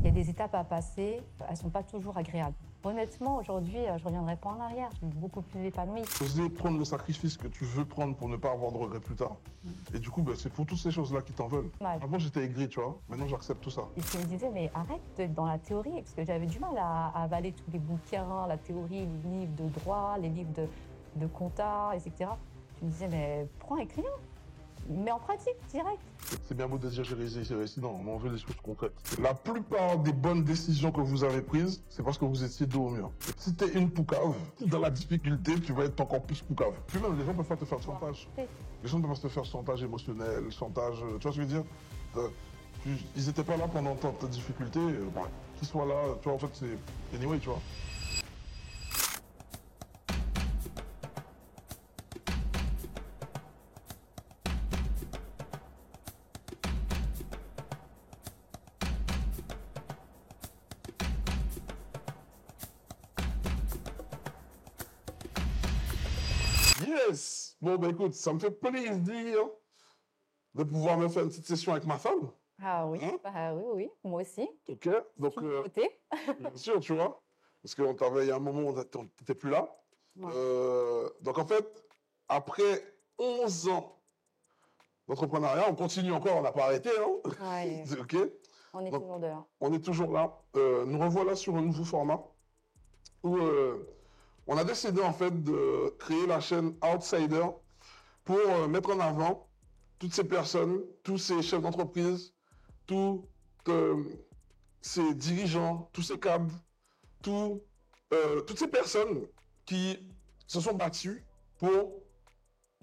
y a des étapes à passer, elles ne sont pas toujours agréables. Honnêtement, aujourd'hui, je ne reviendrai pas en arrière, je suis beaucoup plus épanouie. Oser prendre le sacrifice que tu veux prendre pour ne pas avoir de regrets plus tard. Et du coup, c'est pour toutes ces choses-là qui t'en veulent. Mal. Avant, j'étais aigri, tu vois. Maintenant, j'accepte tout ça. Et je me disais, mais arrête d'être dans la théorie, parce que j'avais du mal à avaler tous les bouquins, la théorie, les livres de droit, les livres de compta, etc. Je me disais, mais prends un client, mets en pratique, direct. C'est bien beau de dire j'ai réussi, non, on veut des choses concrètes. La plupart des bonnes décisions que vous avez prises, c'est parce que vous étiez dos au mur. Si t'es une poucave, dans la difficulté, tu vas être encore plus poucave. Puis même, les gens peuvent pas te faire chantage. Les gens peuvent te faire chantage émotionnel, chantage, tu vois ce que je veux dire? Ils étaient pas là pendant ta difficulté, qu'ils soient là, tu vois, en fait, c'est anyway, tu vois. Yes! Bon, ben écoute, ça me fait plaisir de pouvoir me faire une petite session avec ma femme. Ah oui, Hein? bah oui, moi aussi. Ok, donc, Côté. bien sûr, tu vois, parce qu'on t'avait, il y a un moment où on n'était plus là. Ouais. Donc en fait, après 11 ans d'entrepreneuriat, on continue encore, on n'a pas arrêté, hein? Ouais, Ok, on est donc, toujours dehors. on est toujours là. Nous revoilà sur un nouveau format où on a décidé en fait de créer la chaîne Outsider pour mettre en avant toutes ces personnes, tous ces chefs d'entreprise, tous ces dirigeants, tous ces cadres, toutes ces personnes qui se sont battues pour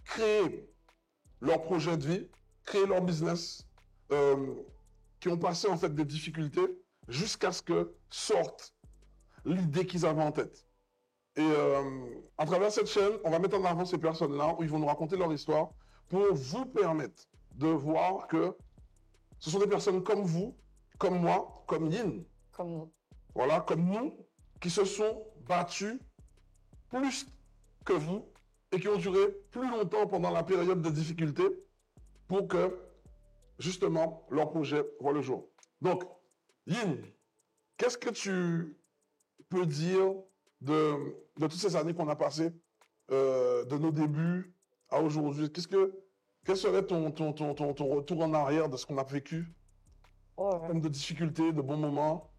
créer leur projet de vie, créer leur business, qui ont passé en fait des difficultés jusqu'à ce que sorte l'idée qu'ils avaient en tête. Et à travers cette chaîne, on va mettre en avant ces personnes-là où ils vont nous raconter leur histoire pour vous permettre de voir que ce sont des personnes comme vous, comme moi, comme Yin, Comme nous. voilà, comme nous, qui se sont battus plus que vous et qui ont duré plus longtemps pendant la période de difficulté pour que, justement, leur projet voit le jour. Donc, Yin, qu'est-ce que tu peux dire de toutes ces années qu'on a passées, de nos débuts à aujourd'hui? Quel serait ton retour en arrière de ce qu'on a vécu, Oh, en termes de difficultés, de bons moments?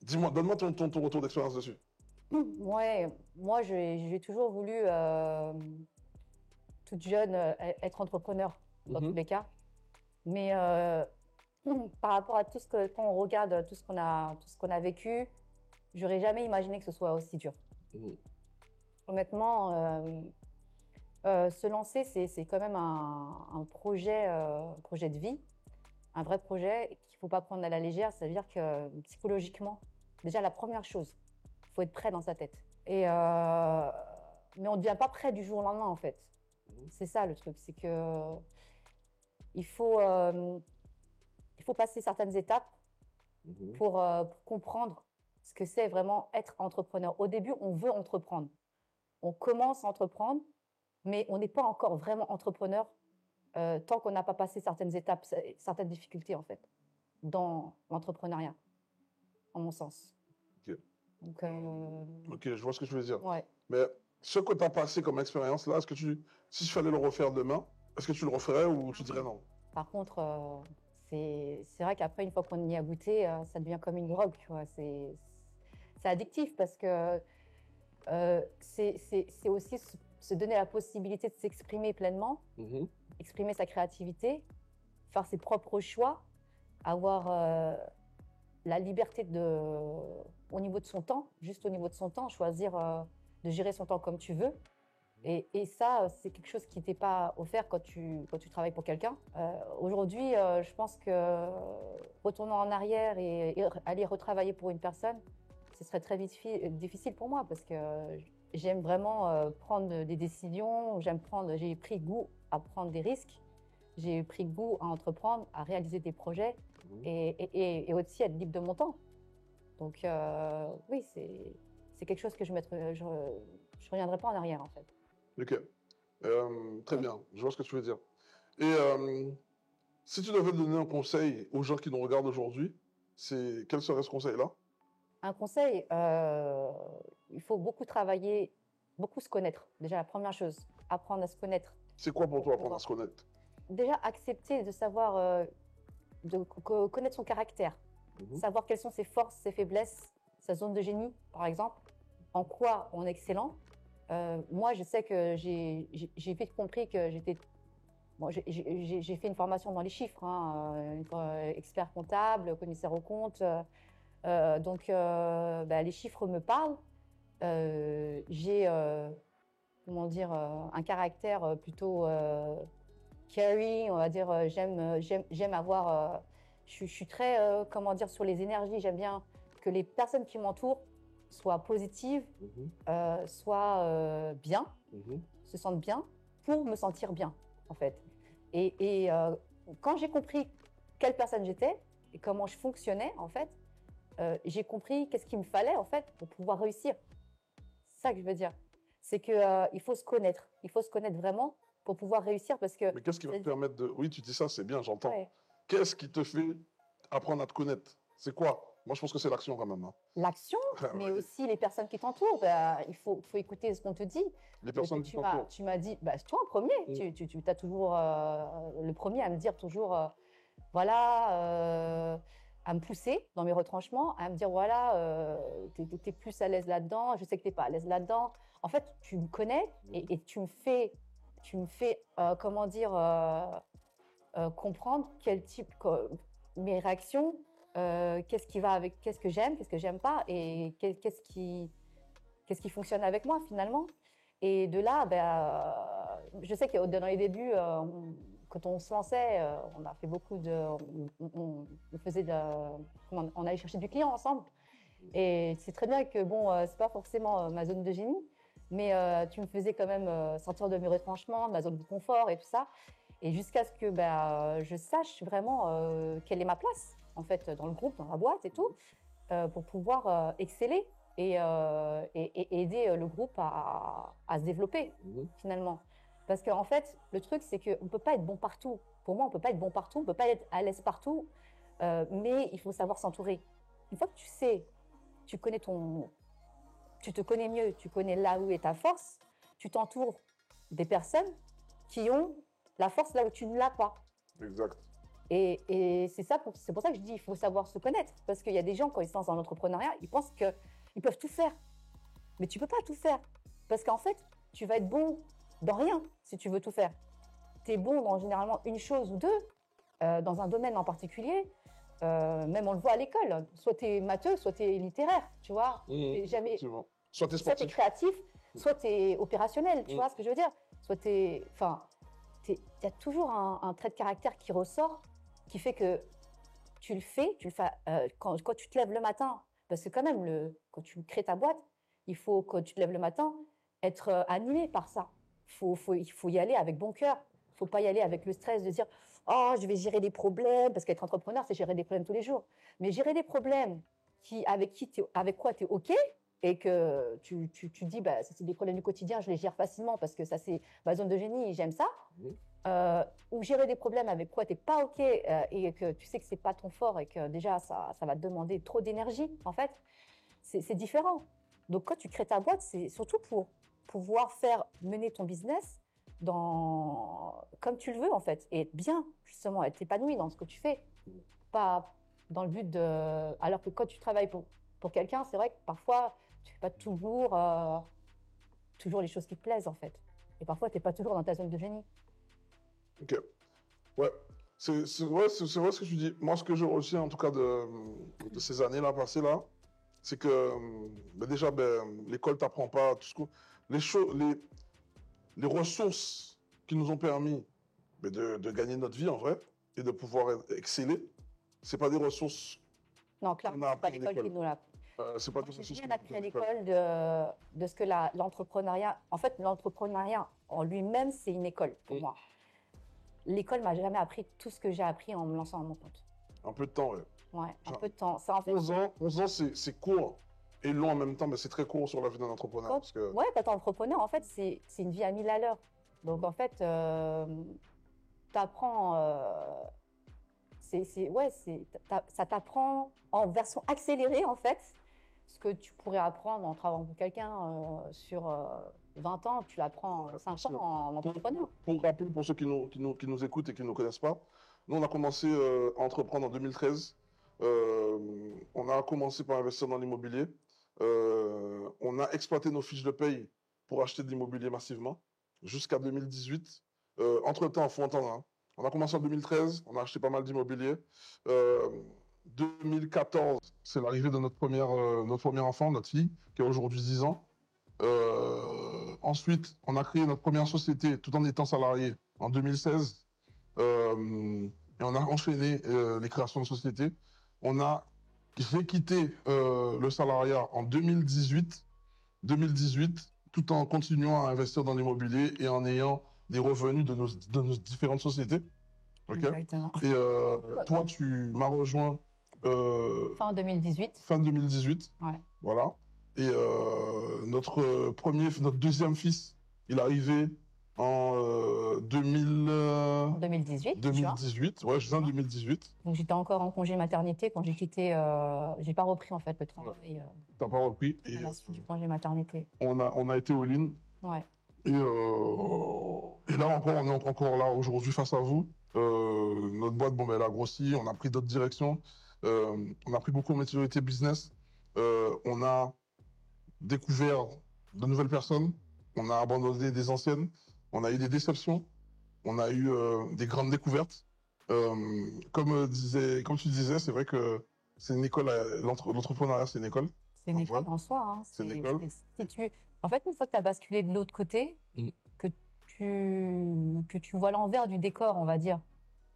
Dis-moi, donne-moi ton retour d'expérience dessus. ouais, moi, j'ai toujours voulu, toute jeune, être entrepreneur, dans tous les cas. Mais par rapport à tout ce que, quand on regarde tout ce qu'on a vécu, j'aurais jamais imaginé que ce soit aussi dur. Honnêtement, se lancer, c'est quand même un projet de vie, un vrai projet qu'il ne faut pas prendre à la légère. Ça veut dire que psychologiquement, déjà la première chose, il faut être prêt dans sa tête. Mais on ne devient pas prêt du jour au lendemain, en fait. C'est ça le truc, c'est que il faut passer certaines étapes pour comprendre ce que c'est vraiment être entrepreneur. Au début, on veut entreprendre. On commence à entreprendre, mais on n'est pas encore vraiment entrepreneur tant qu'on n'a pas passé certaines étapes, certaines difficultés, en fait, dans l'entrepreneuriat, en mon sens. Ok. Donc, Ok, je vois ce que tu veux dire. ouais. Mais ce que tu as passé comme expérience là, si je fallait le refaire demain, est-ce que tu le referais ou tu dirais non? Par contre, c'est vrai qu'après, une fois qu'on y a goûté, ça devient comme une drogue, tu vois. C'est addictif parce que c'est aussi se donner la possibilité de s'exprimer pleinement, exprimer sa créativité, faire ses propres choix, avoir la liberté au niveau de son temps, juste au niveau de son temps, choisir de gérer son temps comme tu veux. Et ça, c'est quelque chose qui n'était pas offert quand tu travailles pour quelqu'un. Aujourd'hui, je pense que retournant en arrière et aller retravailler pour une personne, ce serait très difficile pour moi parce que j'aime vraiment prendre des décisions, j'ai pris goût à prendre des risques, j'ai pris goût à entreprendre, à réaliser des projets et aussi être libre de mon temps. Donc oui, c'est quelque chose que je reviendrai pas en arrière en fait. Ok. Très bien, je vois ce que tu veux dire. Et si tu devais donner un conseil aux gens qui nous regardent aujourd'hui, quel serait ce conseil-là? Un conseil, il faut beaucoup travailler, beaucoup se connaître. Déjà, la première chose, apprendre à se connaître. C'est quoi pour toi apprendre à se connaître? Déjà, accepter de savoir, connaître son caractère, savoir quelles sont ses forces, ses faiblesses, sa zone de génie, par exemple, en quoi on est excellent. Moi, je sais que j'ai vite compris que j'étais... Bon, j'ai fait une formation dans les chiffres, hein, expert comptable, commissaire aux comptes. Donc, les chiffres me parlent. J'ai, comment dire, un caractère plutôt carry, on va dire. J'aime avoir. Je suis très, comment dire, sur les énergies. J'aime bien que les personnes qui m'entourent soient positives, soient bien, se sentent bien, pour me sentir bien, en fait. Et quand j'ai compris quelle personne j'étais et comment je fonctionnais, en fait, j'ai compris qu'est-ce qu'il me fallait, en fait, pour pouvoir réussir. C'est ça que je veux dire. C'est que il faut se connaître. Il faut se connaître vraiment pour pouvoir réussir parce que... Mais qu'est-ce qui va te permettre de... Oui, tu dis ça, c'est bien, j'entends. Ouais. Qu'est-ce qui te fait apprendre à te connaître? C'est quoi? Moi, je pense que c'est l'action quand même. Hein. L'action, mais aussi les personnes qui t'entourent. Il faut écouter ce qu'on te dit. Les personnes qui t'entourent. Tu m'as dit, toi en premier, tu as toujours le premier à me dire toujours, voilà, à me pousser dans mes retranchements, à me dire, voilà, tu es plus à l'aise là-dedans, je sais que tu n'es pas à l'aise là-dedans. En fait, tu me connais et tu me fais comment dire, comprendre quel type, mes réactions, qu'est-ce qui va avec, qu'est-ce que j'aime pas, et qu'est-ce qui fonctionne avec moi finalement. Et de là, je sais que dans les débuts, quand on se lançait, on a fait beaucoup de, on faisait on allait chercher du client ensemble. Et c'est très bien que bon, c'est pas forcément ma zone de génie, mais tu me faisais quand même sortir de mes retranchements, de ma zone de confort et tout ça. Et jusqu'à ce que je sache vraiment quelle est ma place, en fait, dans le groupe, dans la boîte et tout, pour pouvoir exceller et aider le groupe à se développer, finalement. Parce qu'en fait, le truc, c'est qu'on ne peut pas être bon partout. Pour moi, on ne peut pas être bon partout, on ne peut pas être à l'aise partout, mais il faut savoir s'entourer. Une fois que tu sais, tu te connais mieux, tu connais là où est ta force, tu t'entoures des personnes qui ont la force là où tu ne l'as pas. Exact. Et c'est pour ça que je dis qu'il faut savoir se connaître. Parce qu'il y a des gens, quand ils se lancent dans l'entrepreneuriat, ils pensent qu'ils peuvent tout faire. Mais tu ne peux pas tout faire. Parce qu'en fait, tu vas être bon dans rien si tu veux tout faire. Tu es bon dans généralement une chose ou deux, dans un domaine en particulier. Même on le voit à l'école. Soit tu es matheux, soit tu es littéraire. Tu vois, jamais... Soit tu es sportif. Soit tu es créatif, soit tu es opérationnel. Tu vois ce que je veux dire? Soit tu es... Enfin, il y a toujours un trait de caractère qui ressort, qui fait que tu le fais quand tu te lèves le matin. Parce que quand même, quand tu crées ta boîte, il faut, quand tu te lèves le matin, être animé par ça. Il faut y aller avec bon cœur. Il ne faut pas y aller avec le stress de dire « Oh, je vais gérer des problèmes », parce qu'être entrepreneur, c'est gérer des problèmes tous les jours. Mais gérer des problèmes avec quoi tu es OK, et que tu dis, c'est des problèmes du quotidien, je les gère facilement parce que ça, c'est ma zone de génie et j'aime ça. Ou gérer des problèmes avec quoi tu n'es pas OK et que tu sais que ce n'est pas ton fort et que déjà, ça va te demander trop d'énergie, en fait, c'est différent. Donc, quand tu crées ta boîte, c'est surtout pour pouvoir mener ton business comme tu le veux, en fait, et être bien, justement, être épanoui dans ce que tu fais. Pas dans le but de... Alors que quand tu travailles pour quelqu'un, c'est vrai que parfois, tu ne fais pas toujours les choses qui te plaisent, en fait. Et parfois, tu n'es pas toujours dans ta zone de génie. Ok. Ouais. C'est vrai ce que tu dis. Moi, ce que je retiens, en tout cas, de ces années-là passées, là, c'est que déjà, l'école ne t'apprend pas tout ce que... Les ressources qui nous ont permis de gagner notre vie, en vrai, et de pouvoir exceller, ce n'est pas des ressources... Non, clairement, ce n'est pas l'école qui nous l'a appris. C'est pas des ressources qui nous l'a appris à l'école de ce que l'entrepreneuriat... En fait, l'entrepreneuriat en lui-même, c'est une école pour moi. L'école ne m'a jamais appris tout ce que j'ai appris en me lançant à mon compte. Un peu de temps, ouais. Ouais, un peu de temps. Ça, en fait, 11 ans, c'est court et long en même temps, mais c'est très court sur la vie d'un entrepreneur. Ouais, quand tu es entrepreneur, en fait, c'est une vie à 1000 à l'heure. Donc, en fait, tu apprends... ça t'apprend en version accélérée, en fait, ce que tu pourrais apprendre en travaillant pour quelqu'un sur 20 ans, tu l'apprends en 5 ans en entrepreneur. Pour rappeler, pour ceux qui nous écoutent et qui ne nous connaissent pas, nous, on a commencé à entreprendre en 2013. On a commencé par investir dans l'immobilier. On a exploité nos fiches de paye pour acheter de l'immobilier massivement jusqu'à 2018. Entre-temps, il faut entendre, hein, on a commencé en 2013, on a acheté pas mal d'immobilier. 2014, c'est l'arrivée de notre premier enfant, notre fille, qui a aujourd'hui 10 ans. Ensuite, on a créé notre première société tout en étant salarié en 2016. Et on a enchaîné les créations de sociétés. J'ai quitté le salariat en 2018, tout en continuant à investir dans l'immobilier et en ayant des revenus de nos différentes sociétés. Okay. Exactement. Et toi, tu m'as rejoint fin 2018. Fin 2018. Ouais. Voilà. Et notre deuxième fils, il est arrivé en 2018. 2018, ouais, juin 2018. Donc j'étais encore en congé maternité quand j'ai quitté. J'ai pas repris en fait le travail. Ouais. T'as pas repris. À la suite du congé maternité. On a été all-in. Ouais. Et là encore, on est encore là aujourd'hui face à vous. Notre boîte, bon, ben, elle a grossi, on a pris d'autres directions. On a pris beaucoup de maturité business. On a découvert de nouvelles personnes. On a abandonné des anciennes. On a eu des déceptions. On a eu des grandes découvertes. Comme tu disais, c'est vrai que c'est une école, l'entrepreneuriat, c'est une école. C'est une école en soi. Hein. C'est une école. En fait, une fois que tu as basculé de l'autre côté, que tu vois l'envers du décor, on va dire,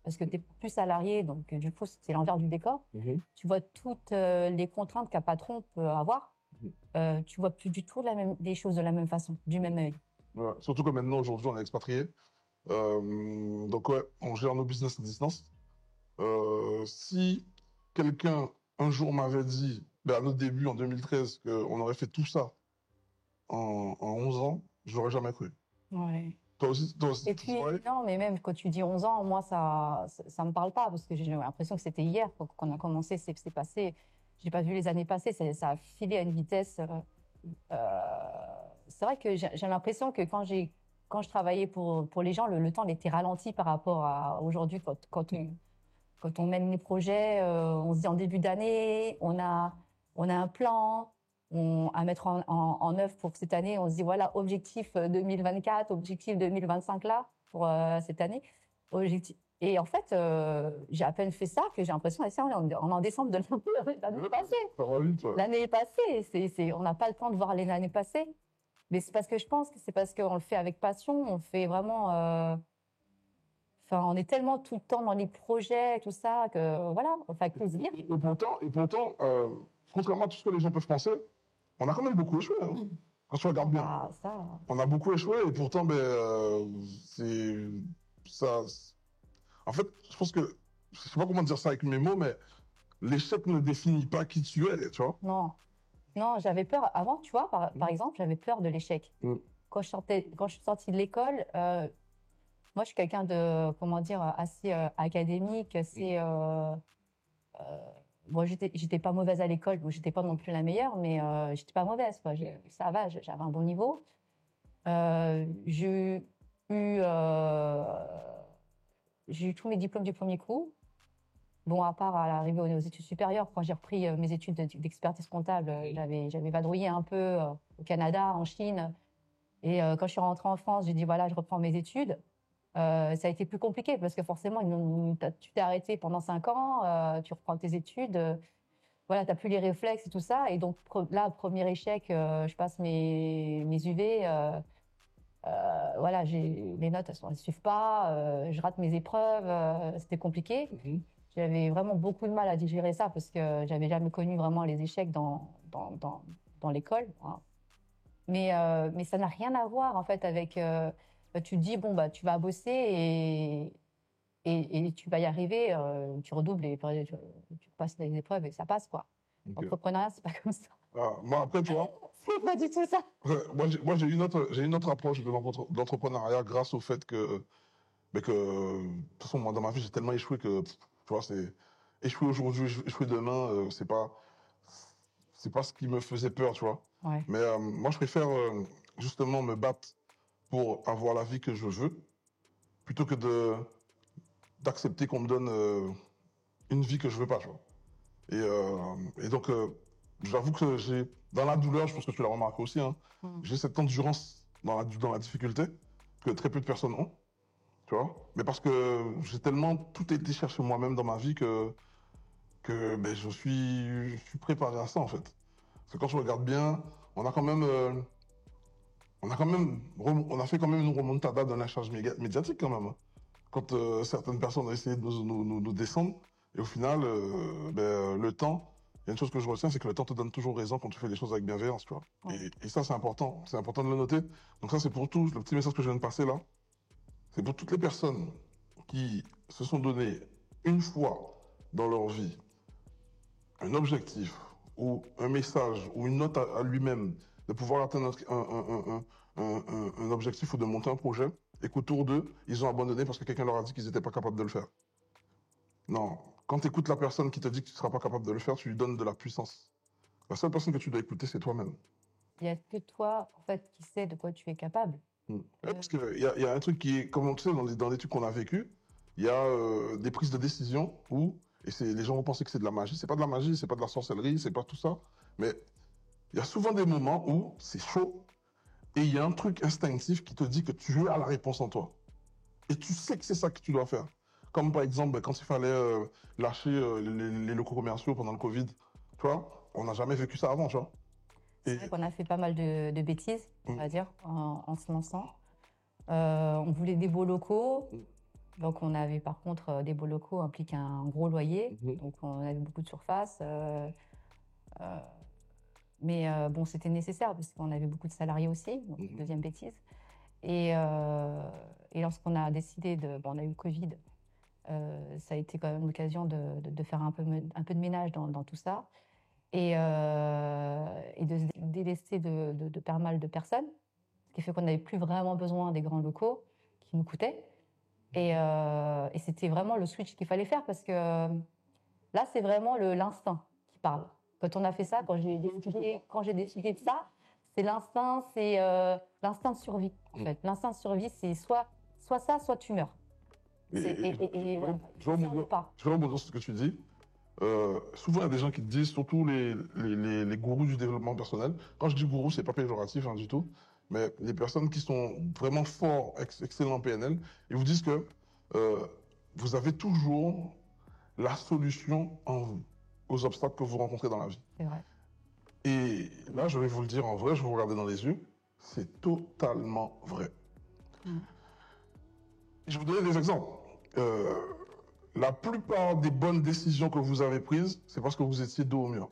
parce que tu es plus salarié, donc du coup, c'est l'envers du décor. Tu vois toutes les contraintes qu'un patron peut avoir. Tu vois plus du tout les choses de la même façon, du même œil. Ouais, surtout que maintenant, aujourd'hui, on est expatrié. Donc, ouais, on gère nos business à distance. Si quelqu'un, un jour, m'avait dit, à notre début, en 2013, qu'on aurait fait tout ça en 11 ans, je l'aurais jamais cru. Ouais. Toi aussi, et puis, non, mais même quand tu dis 11 ans, moi, ça me parle pas, parce que j'ai l'impression que c'était hier qu'on a commencé, c'est passé. J'ai pas vu les années passer, ça a filé à une vitesse. C'est vrai que j'ai l'impression que quand je travaillais pour les gens, le temps était ralenti par rapport à aujourd'hui. Quand on mène les projets, on se dit en début d'année, on a un plan à mettre en œuvre pour cette année. On se dit voilà, objectif 2024, objectif 2025 là, pour cette année. Et en fait, j'ai à peine fait ça que j'ai l'impression qu'on est en décembre de l'année passée. L'année passée, on n'a pas le temps de voir l'année passée. Mais c'est parce que je pense que c'est parce qu'on le fait avec passion, on fait vraiment. On est tellement tout le temps dans les projets, tout ça, que voilà, on fait plaisir. Et pourtant, contrairement à tout ce que les gens peuvent penser, on a quand même beaucoup échoué. Hein. Quand tu regardes bien. Ah, ça. On a beaucoup échoué et pourtant, c'est ça. En fait, je pense que, je sais pas comment dire ça avec mes mots, mais l'échec ne définit pas qui tu es, tu vois. Non, j'avais peur. Avant, tu vois, par exemple, j'avais peur de l'échec. Quand je suis sortie de l'école, moi, je suis quelqu'un de, comment dire, assez académique, assez. Bon, j'étais pas mauvaise à l'école, donc j'étais pas non plus la meilleure, mais j'étais pas mauvaise, quoi. Ça va, j'avais un bon niveau. J'ai eu tous mes diplômes du premier coup. Bon, à part à l'arrivée aux études supérieures, quand j'ai repris mes études d'expertise comptable, j'avais vadrouillé un peu au Canada, en Chine. Et quand je suis rentrée en France, j'ai dit voilà, je reprends mes études. Ça a été plus compliqué parce que forcément, tu t'es arrêté pendant 5 ans, tu reprends tes études, voilà, tu n'as plus les réflexes et tout ça. Et donc là, premier échec, je passe mes UV. Voilà, les notes, elles ne suivent pas, je rate mes épreuves, c'était compliqué. J'avais vraiment beaucoup de mal à digérer ça parce que j'avais jamais connu vraiment les échecs dans l'école. Hein. Mais ça n'a rien à voir en fait avec. Tu te dis bon tu vas bosser et tu vas y arriver. Tu redoubles tu passes les épreuves et ça passe quoi. Okay. L'entrepreneuriat c'est pas comme ça. Ah, moi après tu vois. C'est pas du tout ça. Moi j'ai une autre approche de l'entrepreneuriat grâce au fait que de toute façon moi dans ma vie j'ai tellement échoué que Tu vois, c'est échouer aujourd'hui, échouer demain, c'est pas ce qui me faisait peur, tu vois. Ouais. Mais moi, je préfère justement me battre pour avoir la vie que je veux, plutôt que d'accepter qu'on me donne une vie que je veux pas, tu vois. Et donc, j'avoue que dans la douleur, je pense que tu l'as remarqué aussi, hein, j'ai cette endurance dans la difficulté que très peu de personnes ont, tu vois. Mais parce que j'ai tellement tout été chercher moi-même dans ma vie que ben, je suis préparé à ça, en fait. Parce que quand tu regardes bien, on a quand même, on a fait quand même une remontada dans la charge médiatique, quand même, hein. Quand certaines personnes ont essayé de nous descendre, et au final, le temps, il y a une chose que je retiens, c'est que le temps te donne toujours raison quand tu fais les choses avec bienveillance, tu vois. Ouais. Et ça, c'est important de le noter. Donc ça, c'est pour tous, le petit message que je viens de passer là, c'est pour toutes les personnes qui se sont donné une fois dans leur vie un objectif ou un message ou une note à lui-même de pouvoir atteindre un objectif ou de monter un projet et qu'autour d'eux, ils ont abandonné parce que quelqu'un leur a dit qu'ils n'étaient pas capables de le faire. Non, quand tu écoutes la personne qui te dit que tu ne seras pas capable de le faire, tu lui donnes de la puissance. La seule personne que tu dois écouter, c'est toi-même. Il n'y a que toi, en fait, qui sais de quoi tu es capable. Ouais, parce qu'il y a un truc qui est, comme on le sait, dans les trucs qu'on a vécu, il y a des prises de décision où, les gens vont penser que c'est de la magie. C'est pas de la magie, c'est pas de la sorcellerie, c'est pas tout ça. Mais il y a souvent des moments où c'est chaud et il y a un truc instinctif qui te dit que tu as la réponse en toi. Et tu sais que c'est ça que tu dois faire. Comme par exemple, quand il fallait lâcher les locaux commerciaux pendant le Covid, tu vois, on n'a jamais vécu ça avant, tu vois. C'est vrai qu'on a fait pas mal de bêtises, on va dire, en se lançant. On voulait des beaux locaux. Donc, on avait par contre des beaux locaux impliquent un gros loyer. Donc, on avait beaucoup de surface. Mais bon, c'était nécessaire parce qu'on avait beaucoup de salariés aussi. Donc, deuxième bêtise. Et lorsqu'on a décidé bon, on a eu le Covid, ça a été quand même l'occasion de faire un peu de ménage dans tout ça et de se délester de pas mal de personnes, ce qui fait qu'on n'avait plus vraiment besoin des grands locaux qui nous coûtaient. Et c'était vraiment le switch qu'il fallait faire parce que là, c'est vraiment l'instinct qui parle. Quand on a fait ça, quand j'ai décidé de ça, c'est l'instinct de survie, en fait. L'instinct de survie, c'est soit ça, soit tu meurs. Je vais rebondir sur ce que tu dis. Souvent, il y a des gens qui te disent, surtout les gourous du développement personnel. Quand je dis gourou, c'est pas péjoratif hein, du tout. Mais les personnes qui sont vraiment forts, excellents en PNL, ils vous disent que vous avez toujours la solution en vous aux obstacles que vous rencontrez dans la vie. C'est vrai. Et là, je vais vous le dire en vrai, je vais vous regarder dans les yeux. C'est totalement vrai. Je vais vous donner des exemples. La plupart des bonnes décisions que vous avez prises, c'est parce que vous étiez dos au mur.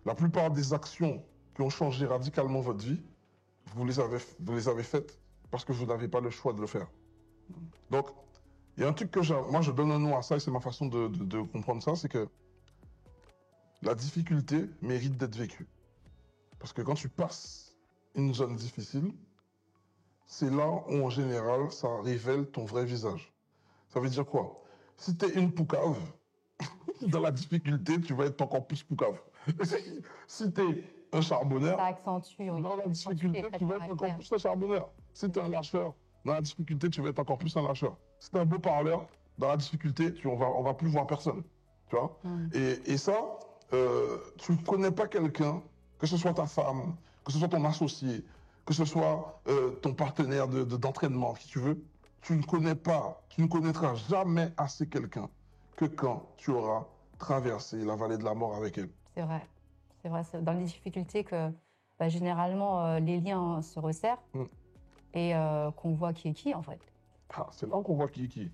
La plupart des actions qui ont changé radicalement votre vie, vous les avez faites parce que vous n'avez pas le choix de le faire. Donc, il y a un truc moi je donne un nom à ça et c'est ma façon de comprendre ça, c'est que la difficulté mérite d'être vécue. Parce que quand tu passes une zone difficile, c'est là où en général ça révèle ton vrai visage. Ça veut dire quoi? Si tu es une poucave, dans la difficulté, tu vas être encore plus poucave. Si tu es un charbonneur, ça accentue, oui. dans la difficulté, tu vas être encore plus un charbonneur. Si tu es un lâcheur, dans la difficulté, tu vas être encore plus un lâcheur. Si tu es un beau parleur, dans la difficulté, on va plus voir personne. Tu vois et ça, tu ne connais pas quelqu'un, que ce soit ta femme, que ce soit ton associé, que ce soit ton partenaire d'entraînement, si tu veux, tu ne connaîtras jamais assez quelqu'un que quand tu auras traversé la vallée de la mort avec elle. C'est vrai. C'est dans les difficultés que généralement les liens se resserrent et qu'on voit qui est qui en fait. Ah, c'est là qu'on voit qui est qui.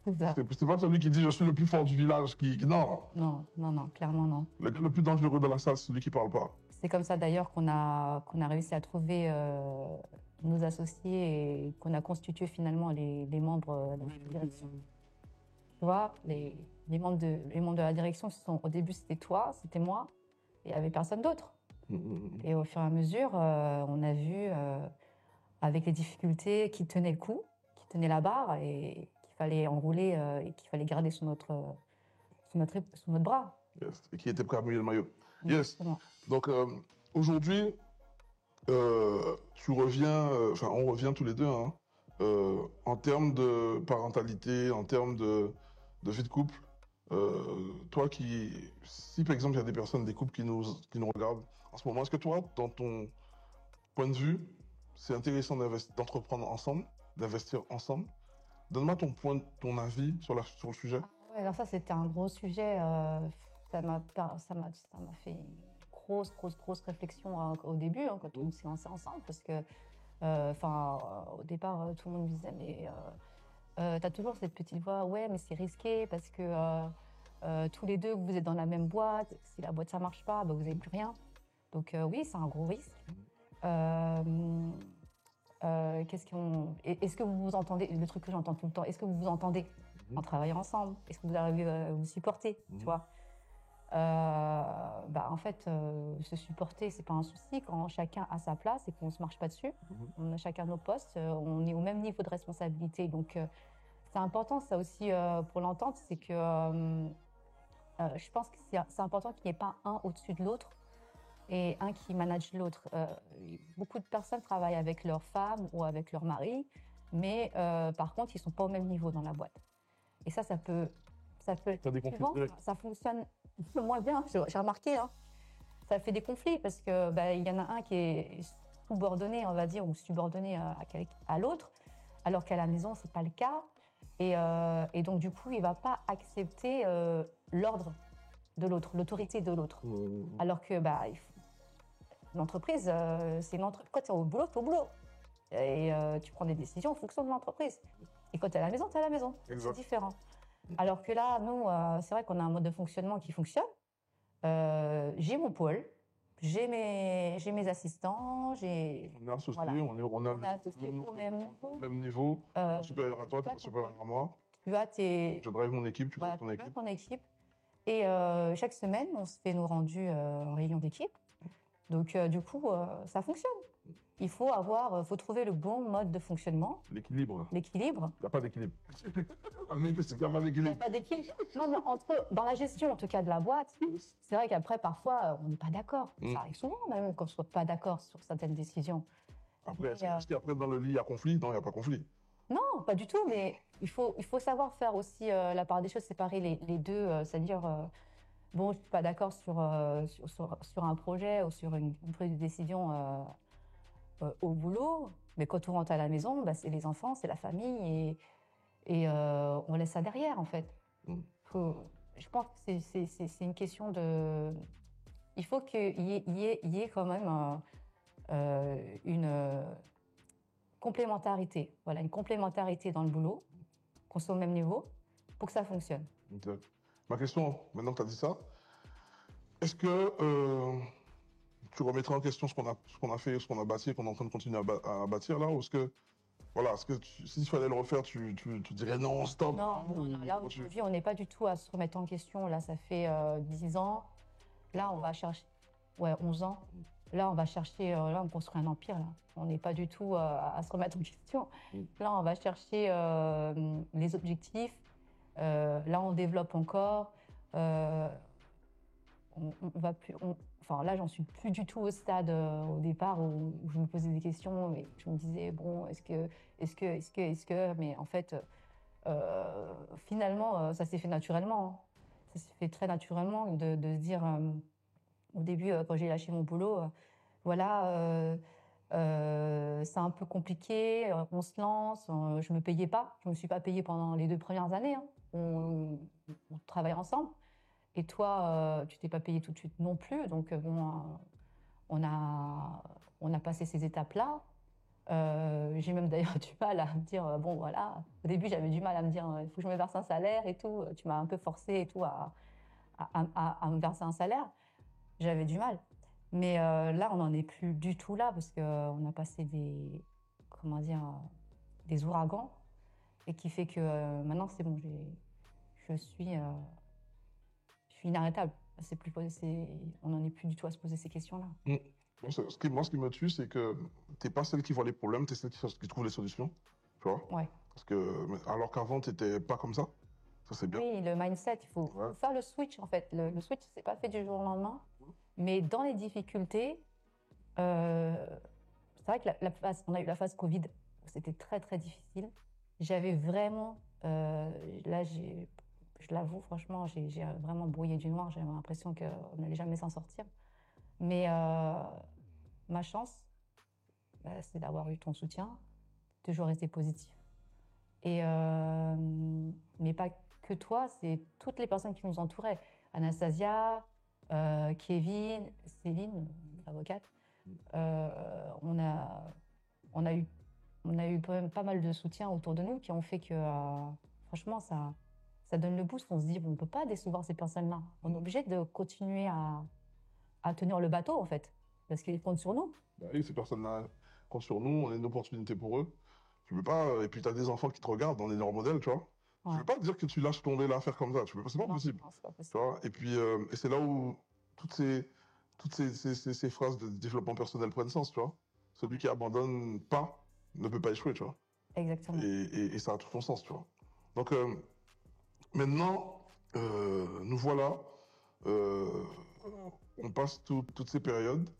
C'est pas celui qui dit je suis le plus fort du village Non. Non, clairement non. Le plus dangereux de la salle, c'est celui qui parle pas. C'est comme ça d'ailleurs qu'on a réussi à trouver nos associés et qu'on a constitué finalement les membres de la direction. Tu vois, les membres de la direction, au début c'était toi, c'était moi, et il n'y avait personne d'autre. Et au fur et à mesure, on a vu avec les difficultés qui tenaient le coup, qui tenaient la barre et qu'il fallait enrouler et qu'il fallait garder sur notre sous notre bras. Yes. Et qui était prêt à mouiller le maillot. Exactement. Yes. Donc, aujourd'hui, tu reviens, on revient tous les deux, hein, en termes de parentalité, en termes de vie de couple. Toi si par exemple il y a des personnes, des couples qui nous regardent en ce moment, est-ce que toi, dans ton point de vue, c'est intéressant d'entreprendre ensemble, d'investir ensemble? Donne-moi ton avis sur le sujet. Ouais, alors ça, c'était un gros sujet. Ça m'a fait une grosse réflexion au début, hein, quand on s'est lancé ensemble, parce que, au départ, tout le monde me disait, mais t'as toujours cette petite voix, ouais, mais c'est risqué, parce que tous les deux, vous êtes dans la même boîte, si la boîte ça marche pas, bah, vous n'avez plus rien. Donc oui, c'est un gros risque. Est-ce que vous vous entendez, le truc que j'entends tout le temps, est-ce que vous vous entendez en travaillant ensemble? Est-ce que vous arrivez à vous supporter, tu vois? En fait, se supporter, c'est pas un souci quand chacun a sa place et qu'on se marche pas dessus. On a chacun nos postes, on est au même niveau de responsabilité. Donc, c'est important, ça aussi, pour l'entente, c'est que je pense que c'est important qu'il n'y ait pas un au-dessus de l'autre et un qui manage l'autre. Beaucoup de personnes travaillent avec leur femme ou avec leur mari, mais par contre, ils sont pas au même niveau dans la boîte. Et ça peut souvent, ça fonctionne moins bien. J'ai remarqué, hein. Ça fait des conflits parce que y en a un qui est subordonné, on va dire, ou subordonné à l'autre, alors qu'à la maison c'est pas le cas. Et donc du coup, il va pas accepter l'ordre de l'autre, l'autorité de l'autre. Alors que l'entreprise, c'est une entreprise. Quand tu es au boulot, tu es au boulot. Et tu prends des décisions en fonction de l'entreprise. Et quand tu es à la maison, tu es à la maison. C'est différent. Alors que là, nous, c'est vrai qu'on a un mode de fonctionnement qui fonctionne. J'ai mon pôle, j'ai mes assistants, on est associés, voilà. on est associés au même niveau. Supérieur à toi, tu es supérieur à moi. Je drive mon équipe, tu drives ton équipe. Ton équipe. Et chaque semaine, on se fait nos rendus en réunion d'équipe. Donc, du coup, ça fonctionne. Il faut trouver le bon mode de fonctionnement. L'équilibre. Il n'y a pas d'équilibre. Il n'y a pas d'équilibre. Non, dans la gestion, en tout cas, de la boîte, c'est vrai qu'après, parfois, on n'est pas d'accord. Ça arrive souvent, même, qu'on ne soit pas d'accord sur certaines décisions. Après, est-ce qu'après, dans le lit, il y a conflit? Non, il n'y a pas conflit. Non, pas du tout, mais il faut savoir faire aussi la part des choses, séparer les deux, c'est-à-dire... bon, je ne suis pas d'accord sur un projet ou sur une prise de décision au boulot, mais quand on rentre à la maison, c'est les enfants, c'est la famille et on laisse ça derrière, en fait. Je pense que c'est une question de... Il faut qu'il y ait quand même une complémentarité. Voilà, une complémentarité dans le boulot, qu'on soit au même niveau, pour que ça fonctionne. Okay. Ma question, maintenant que tu as dit ça, est-ce que tu remettrais en question ce qu'on a fait, ce qu'on a bâti et qu'on est en train de continuer à bâtir là? Ou est-ce que, s'il fallait le refaire, tu dirais non, stop? Non, là aujourd'hui, on n'est pas du tout à se remettre en question. Là, ça fait 10 ans. Là, on va chercher... Ouais, 11 ans. Là, on va chercher... là, on construit un empire, là. On n'est pas du tout à se remettre en question. Là, on va chercher les objectifs. Là, on développe encore. Là, j'en suis plus du tout au stade au départ où je me posais des questions et je me disais bon, est-ce que, mais en fait, finalement, ça s'est fait naturellement. Ça s'est fait très naturellement de se dire au début quand j'ai lâché mon boulot, c'est un peu compliqué, on se lance, je me payais pas, je me suis pas payée pendant les 2 premières années. Hein. On travaille ensemble. Et toi, tu t'es pas payé tout de suite non plus. Donc, on a passé ces étapes-là. J'ai même d'ailleurs du mal à me dire, bon, voilà. Au début, j'avais du mal à me dire, il faut que je me verse un salaire et tout. Tu m'as un peu forcé et tout à me verser un salaire. J'avais du mal. Mais là, on n'en est plus du tout là parce qu'on a passé des ouragans et qui fait que maintenant, c'est bon, je suis inarrêtable. On n'en est plus du tout à se poser ces questions-là. Moi, ce qui me tue, c'est que tu n'es pas celle qui voit les problèmes, tu es celle qui trouve les solutions. Tu vois? Ouais. Alors qu'avant, tu n'étais pas comme ça. Ça, c'est bien. Oui, le mindset, il faut faire le switch, en fait. Le switch, c'est pas fait du jour au lendemain. Mais dans les difficultés, c'est vrai que on a eu la phase Covid, où c'était très, très difficile. J'avais vraiment, là, je l'avoue, franchement, j'ai vraiment brouillé du noir. J'avais l'impression qu'on n'allait jamais s'en sortir. Mais ma chance, c'est d'avoir eu ton soutien, toujours rester positif. Et, mais pas que toi, c'est toutes les personnes qui nous entouraient. Anastasia, Kevin, Céline, avocate. On a eu quand même pas mal de soutien autour de nous qui ont fait que, franchement, ça donne le boost. On se dit, on ne peut pas décevoir ces personnes-là. On est obligé de continuer à tenir le bateau, en fait, parce qu'ils comptent sur nous. Bah oui, ces personnes-là comptent sur nous, on est une opportunité pour eux. Tu peux pas, et puis tu as des enfants qui te regardent, on est leur modèle, tu vois. Ouais. Je veux pas te dire que tu lâches tomber l'affaire comme ça, c'est pas possible. Non, c'est pas possible. Tu vois, et puis, et c'est là où toutes ces phrases de développement personnel prennent sens, tu vois. Celui qui abandonne pas ne peut pas échouer, tu vois. Exactement. Et ça a tout son sens, tu vois. Donc, maintenant, nous voilà, on passe toutes ces périodes.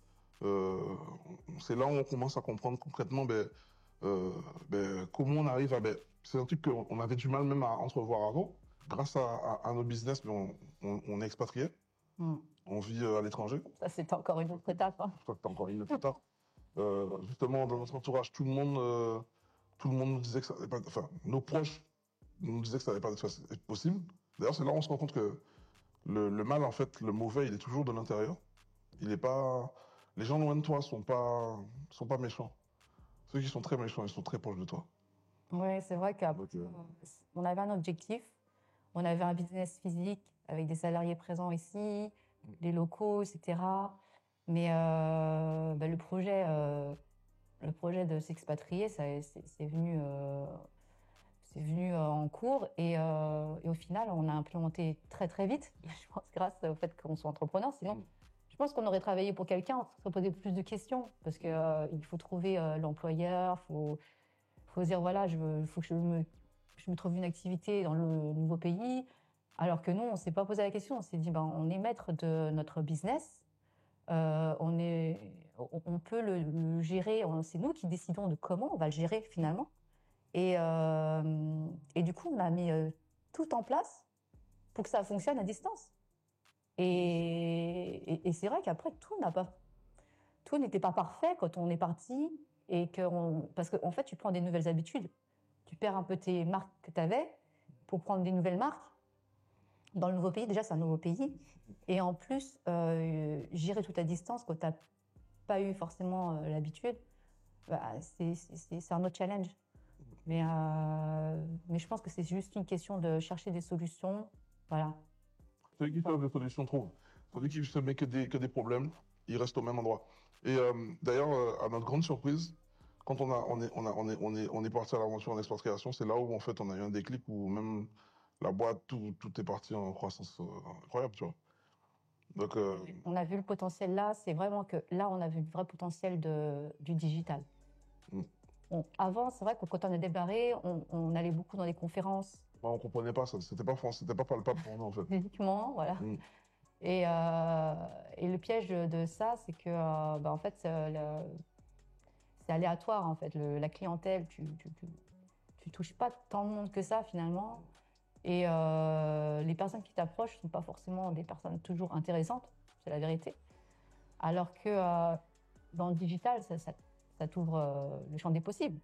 C'est là où on commence à comprendre concrètement comment on arrive à... c'est un truc qu'on avait du mal même à entrevoir avant. Grâce à nos business, on est expatrié. On vit à l'étranger. Ça, c'est encore une autre étape. Hein. C'est encore une autre étape. Justement, dans notre entourage, tout le monde nous disait que ça n'allait pas... Enfin, nos proches nous disaient que ça n'allait pas être possible. D'ailleurs, c'est là où on se rend compte que le mal, en fait, le mauvais, il est toujours de l'intérieur. Il est pas... Les gens loin de toi sont pas méchants. Ceux qui sont très méchants, ils sont très proches de toi. Oui, c'est vrai qu'on avait un objectif. On avait un business physique avec des salariés présents ici, des locaux, etc. Mais le projet de s'expatrier, c'est venu en cours et au final, on a implémenté très très vite. Je pense grâce au fait qu'on soit entrepreneur. Sinon, je pense qu'on aurait travaillé pour quelqu'un, on se posait plus de questions parce que il faut trouver l'employeur, faut dire voilà, faut que je me trouve une activité dans le nouveau pays. Alors que nous, on s'est pas posé la question, on s'est dit on est maître de notre business. On peut le gérer, c'est nous qui décidons de comment on va le gérer finalement. Et du coup, on a mis tout en place pour que ça fonctionne à distance. Et c'est vrai qu'après, tout n'était pas parfait quand on est parti. Parce qu'en fait, tu prends des nouvelles habitudes. Tu perds un peu tes marques que tu avais pour prendre des nouvelles marques. Dans le nouveau pays, déjà, c'est un nouveau pays. Et en plus, gérer tout à distance quand tu n'as pas eu forcément l'habitude, c'est un autre challenge. Mais je pense que c'est juste une question de chercher des solutions. Voilà. Celui qui cherche des solutions trouve. Celui qui se met que des problèmes, il reste au même endroit. Et d'ailleurs, à notre grande surprise, quand on est parti à l'aventure en expatriation, c'est là où en fait on a eu un déclic où même la boîte, tout est parti en croissance incroyable, tu vois. Donc, on a vu le potentiel là, c'est vraiment que là on a vu le vrai potentiel du digital. Avant, c'est vrai que quand on a démarré, on allait beaucoup dans les conférences. On ne comprenait pas ça, c'était pas palpable pour nous en fait. Physiquement, voilà. Et le piège de ça, c'est que en fait, c'est aléatoire en fait. La clientèle, tu touches pas tant de monde que ça finalement. Et les personnes qui t'approchent ne sont pas forcément des personnes toujours intéressantes, c'est la vérité. Alors que dans le digital, ça t'ouvre le champ des possibles.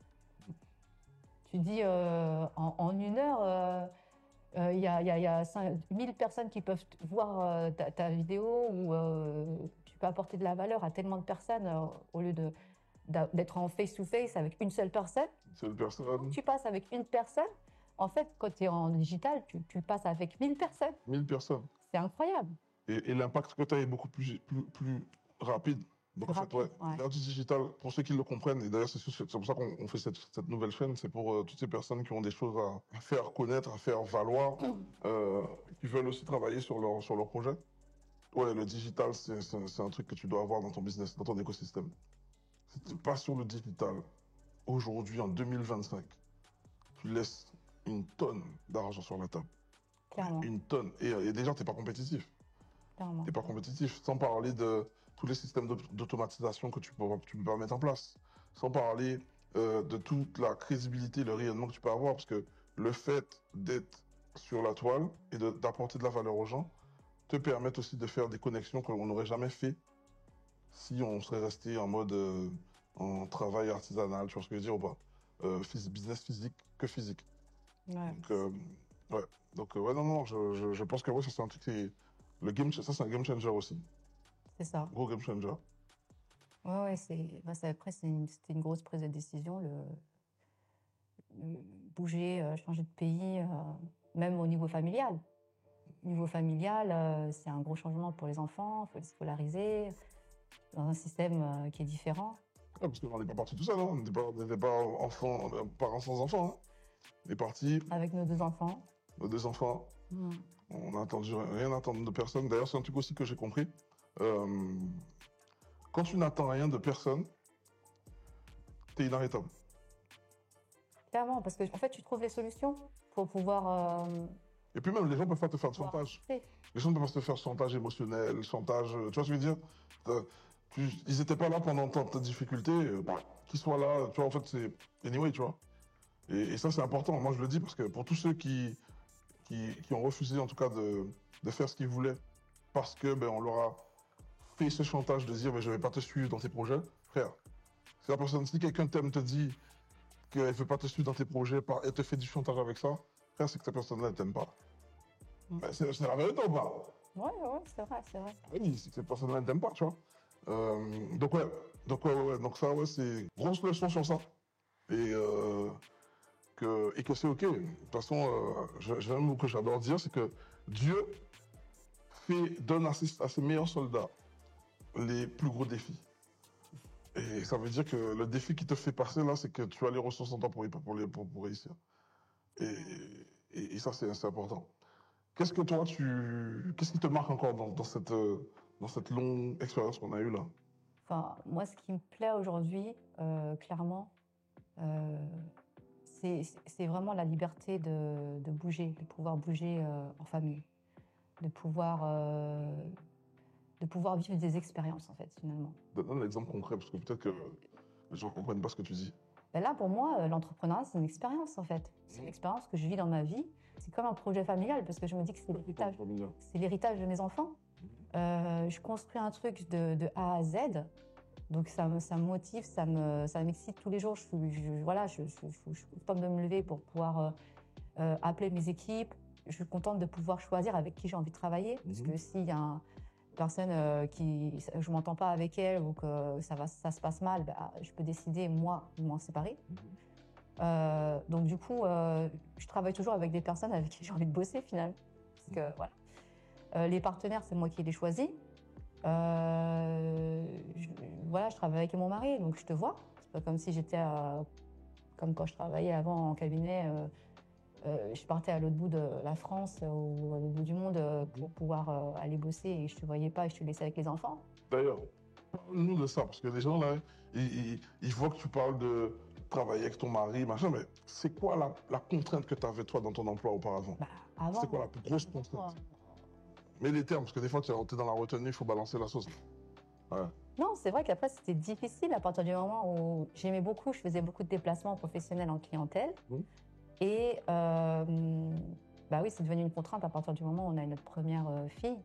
Tu dis en une heure, il y a 1000 personnes qui peuvent voir ta vidéo ou tu peux apporter de la valeur à tellement de personnes au lieu d'être en face-to-face avec une seule personne. Tu passes avec une personne. En fait, quand tu es en digital, tu le passes avec 1000 personnes. 1000 personnes. C'est incroyable. Et l'impact que tu as est beaucoup plus rapide. Donc en fait, l'ère du digital, pour ceux qui le comprennent, et d'ailleurs c'est pour ça qu'on fait cette nouvelle chaîne, c'est pour toutes ces personnes qui ont des choses à faire connaître, à faire valoir, qui veulent aussi travailler sur leur projet. Ouais, le digital, c'est un truc que tu dois avoir dans ton business, dans ton écosystème. Si tu pas sur le digital, aujourd'hui, en 2025, tu laisses une tonne d'argent sur la table. Clairement. Une tonne. Et déjà, tu n'es pas compétitif. Clairement. Tu n'es pas compétitif. Sans parler de tous les systèmes d'automatisation que tu peux pas mettre en place. Sans parler de toute la crédibilité, le rayonnement que tu peux avoir. Parce que le fait d'être sur la toile et d'apporter de la valeur aux gens te permet aussi de faire des connexions qu'on n'aurait jamais fait si on serait resté en mode en travail artisanal, tu vois ce que je veux dire ou pas? Business physique que physique. Ouais. Donc, ouais, non, je pense que ouais, ça c'est un truc, ça c'est un game changer aussi. C'est ça. Gros game changer. Ouais, après, c'était une grosse prise de décision, bouger, changer de pays, même au niveau familial. Niveau familial, c'est un gros changement pour les enfants, il faut les scolariser dans un système qui est différent. Ouais, parce qu'on n'est pas parti tout seul, hein. On n'était pas enfants, parents sans enfants. Hein. On est parti. Avec nos 2 enfants. Nos 2 enfants. On n'a attendu rien attendre de personne. D'ailleurs, c'est un truc aussi que j'ai compris. Quand tu n'attends rien de personne, t'es inarrêtable. Clairement, parce que en fait, tu trouves les solutions pour pouvoir. Et puis même, les gens peuvent pas te faire de chantage. Les gens ne peuvent pas te faire chantage émotionnel, chantage. Tu vois ce que je veux dire? Ils n'étaient pas là pendant ta difficulté. Qu'ils soient là, tu vois, en fait, c'est. Anyway, tu vois. Et ça, c'est important. Moi, je le dis parce que pour tous ceux qui ont refusé, en tout cas, de faire ce qu'ils voulaient, parce que on leur a fait ce chantage de dire je ne vais pas te suivre dans tes projets, frère. Si quelqu'un t'aime, te dit qu'elle ne veut pas te suivre dans tes projets, et te fait du chantage avec ça, frère, c'est que cette personne-là ne t'aime pas. C'est la vérité ou pas? Ouais, c'est vrai. Oui, c'est que cette personne-là ne t'aime pas, tu vois. Donc ça, ouais, c'est grosse leçon sur ça. Et que c'est OK. De toute façon, j'ai un mot que j'adore dire, c'est que Dieu donne à ses meilleurs soldats les plus gros défis. Et ça veut dire que le défi qui te fait passer là, c'est que tu as les ressources en toi pour réussir. Et ça, c'est important. Qu'est-ce qui te marque encore dans cette longue expérience qu'on a eue là? Enfin, moi, ce qui me plaît aujourd'hui, clairement, c'est vraiment la liberté de bouger, de pouvoir bouger en famille, de pouvoir vivre des expériences, en fait, finalement. Donne un exemple concret, parce que peut-être que les gens ne comprennent pas ce que tu dis. Là, pour moi, l'entrepreneuriat, c'est une expérience, en fait. C'est une expérience que je vis dans ma vie. C'est comme un projet familial, parce que je me dis que c'est l'héritage de mes enfants. Je construis un truc de A à Z. Donc ça me motive, ça m'excite tous les jours. Je suis contente de me lever pour pouvoir appeler mes équipes. Je suis contente de pouvoir choisir avec qui j'ai envie de travailler. Parce que s'il y a une personne je ne m'entends pas avec elle ou que ça se passe mal, je peux décider, moi, de m'en séparer. Donc du coup, je travaille toujours avec des personnes avec qui j'ai envie de bosser finalement. Parce que voilà. Les partenaires, c'est moi qui les choisis. Je travaille avec mon mari, donc je te vois. C'est pas comme si j'étais comme quand je travaillais avant en cabinet. Je partais à l'autre bout de la France ou à l'autre bout du monde pour pouvoir aller bosser et je te voyais pas et je te laissais avec les enfants. D'ailleurs, parle-nous de ça, parce que les gens là, ils voient que tu parles de travailler avec ton mari, machin, mais c'est quoi la contrainte que tu avais toi dans ton emploi auparavant? C'est quoi la plus grosse contrainte? Mais les termes, parce que des fois, tu es dans la retenue, il faut balancer la sauce. Ouais. Non, c'est vrai qu'après, c'était difficile à partir du moment où j'aimais beaucoup, je faisais beaucoup de déplacements professionnels en clientèle. Et oui, c'est devenu une contrainte à partir du moment où on a notre première fille.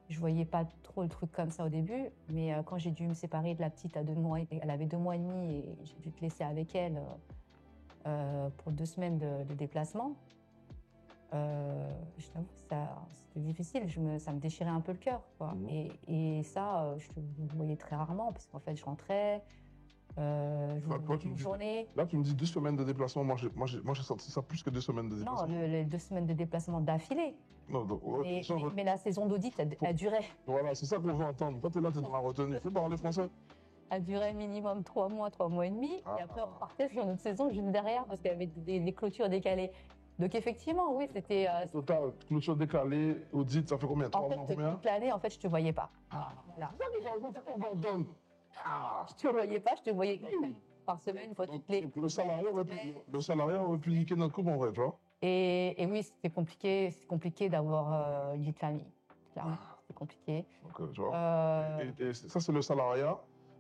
Je voyais pas trop le truc comme ça au début, mais quand j'ai dû me séparer de la petite à 2 mois, elle avait 2 mois et demi et j'ai dû te laisser avec elle pour 2 semaines de déplacement. Je t'avoue que c'était difficile, ça me déchirait un peu le cœur. Et ça, je le voyais très rarement, parce qu'en fait, je rentrais, je voulais une journée. Là, tu me dis 2 semaines de déplacement, moi j'ai senti ça plus que 2 semaines de déplacement. Non, les 2 semaines de déplacement d'affilée. Mais la saison d'audit, elle durait. Voilà, c'est ça qu'on veut entendre. Quand tu es là, tu es dans la retenue. Tu peux parler français? Elle durait minimum 3 mois, 3 mois et demi. Et après, on repartait sur une autre saison juste derrière, parce qu'il y avait des clôtures décalées. Donc effectivement, oui, c'était... Total, clôture décalée, audit, ça fait combien? 3 mois, combien? Toute l'année, en fait, je te voyais pas. Voilà. Je te voyais pas, je te voyais par semaine, une fois toutes les... Le salarié aurait pu niquer notre couple en vrai, tu vois? Et oui, c'est compliqué d'avoir une vie de famille. Clairement, c'est compliqué. Donc, tu vois. Et ça, c'est le salariat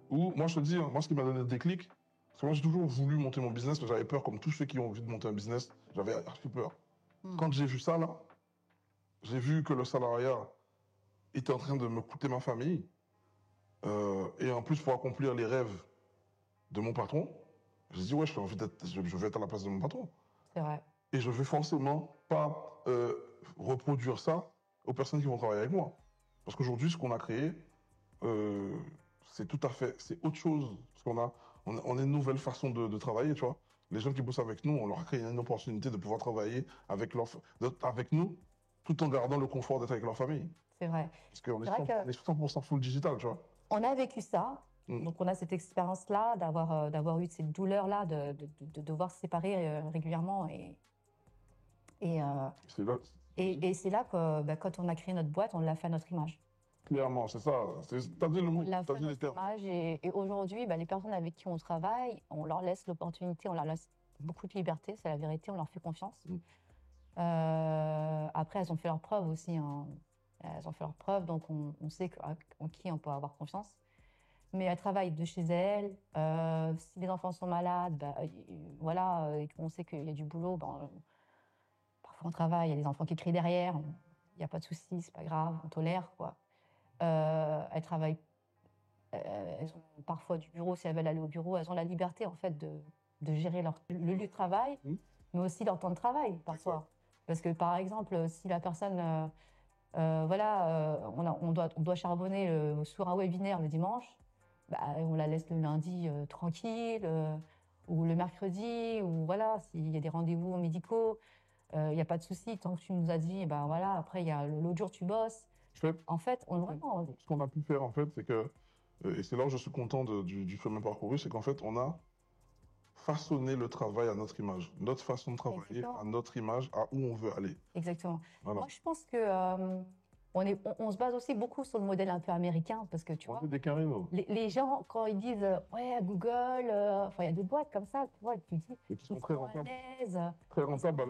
où, moi, je te dis, moi, ce qui m'a donné le déclic, parce que moi, j'ai toujours voulu monter mon business, mais j'avais peur, comme tous ceux qui ont envie de monter un business, j'avais archi peur. Quand j'ai vu ça, là, j'ai vu que le salariat était en train de me coûter ma famille, et en plus, pour accomplir les rêves de mon patron, j'ai dit, ouais, je vais être à la place de mon patron. C'est vrai. Et je vais forcément pas reproduire ça aux personnes qui vont travailler avec moi. Parce qu'aujourd'hui, ce qu'on a créé, c'est autre chose. Parce on a une nouvelle façon de travailler, tu vois. Les gens qui bossent avec nous, on leur a créé une opportunité de pouvoir travailler avec nous, tout en gardant le confort d'être avec leur famille. C'est vrai. Parce qu'on est 100% full digital, tu vois. On a vécu ça. Donc, on a cette expérience-là d'avoir eu cette douleur-là, de devoir se séparer régulièrement. Et c'est là que, quand on a créé notre boîte, on l'a fait à notre image. Clairement, c'est ça. T'as dit le mot, t'as dit les termes. Et aujourd'hui, les personnes avec qui on travaille, on leur laisse l'opportunité, on leur laisse beaucoup de liberté, c'est la vérité, on leur fait confiance. Après, elles ont fait leurs preuves aussi. Hein. Elles ont fait leurs preuves, donc on sait en qui on peut avoir confiance. Mais elles travaillent de chez elles. Si les enfants sont malades, voilà, et qu'on sait qu'il y a du boulot, parfois on travaille, il y a des enfants qui crient derrière, il n'y a pas de souci, c'est pas grave, on tolère, quoi. Elles travaillent, elles ont parfois du bureau, si elles veulent aller au bureau, elles ont la liberté, en fait, de gérer le lieu de travail, mais aussi leur temps de travail, parfois. Parce que, par exemple, si la personne, on doit charbonner sur un webinaire le dimanche, on la laisse le lundi tranquille, ou le mercredi, ou voilà, s'il y a des rendez-vous médicaux, il n'y a pas de souci. Tant que tu nous as dit, voilà, après, il y a l'autre jour, tu bosses. En fait, ce qu'on a pu faire, en fait, c'est que, et c'est là où je suis content du chemin parcouru, c'est qu'en fait, on a façonné le travail à notre image, notre façon de travailler à notre image, à où on veut aller. Exactement. Voilà. Moi, je pense que on se base aussi beaucoup sur le modèle un peu américain, parce que tu vois, les gens, quand ils disent ouais, Google, il y a des boîtes comme ça, tu vois, tu dis qui sont très rentables. Très rentables,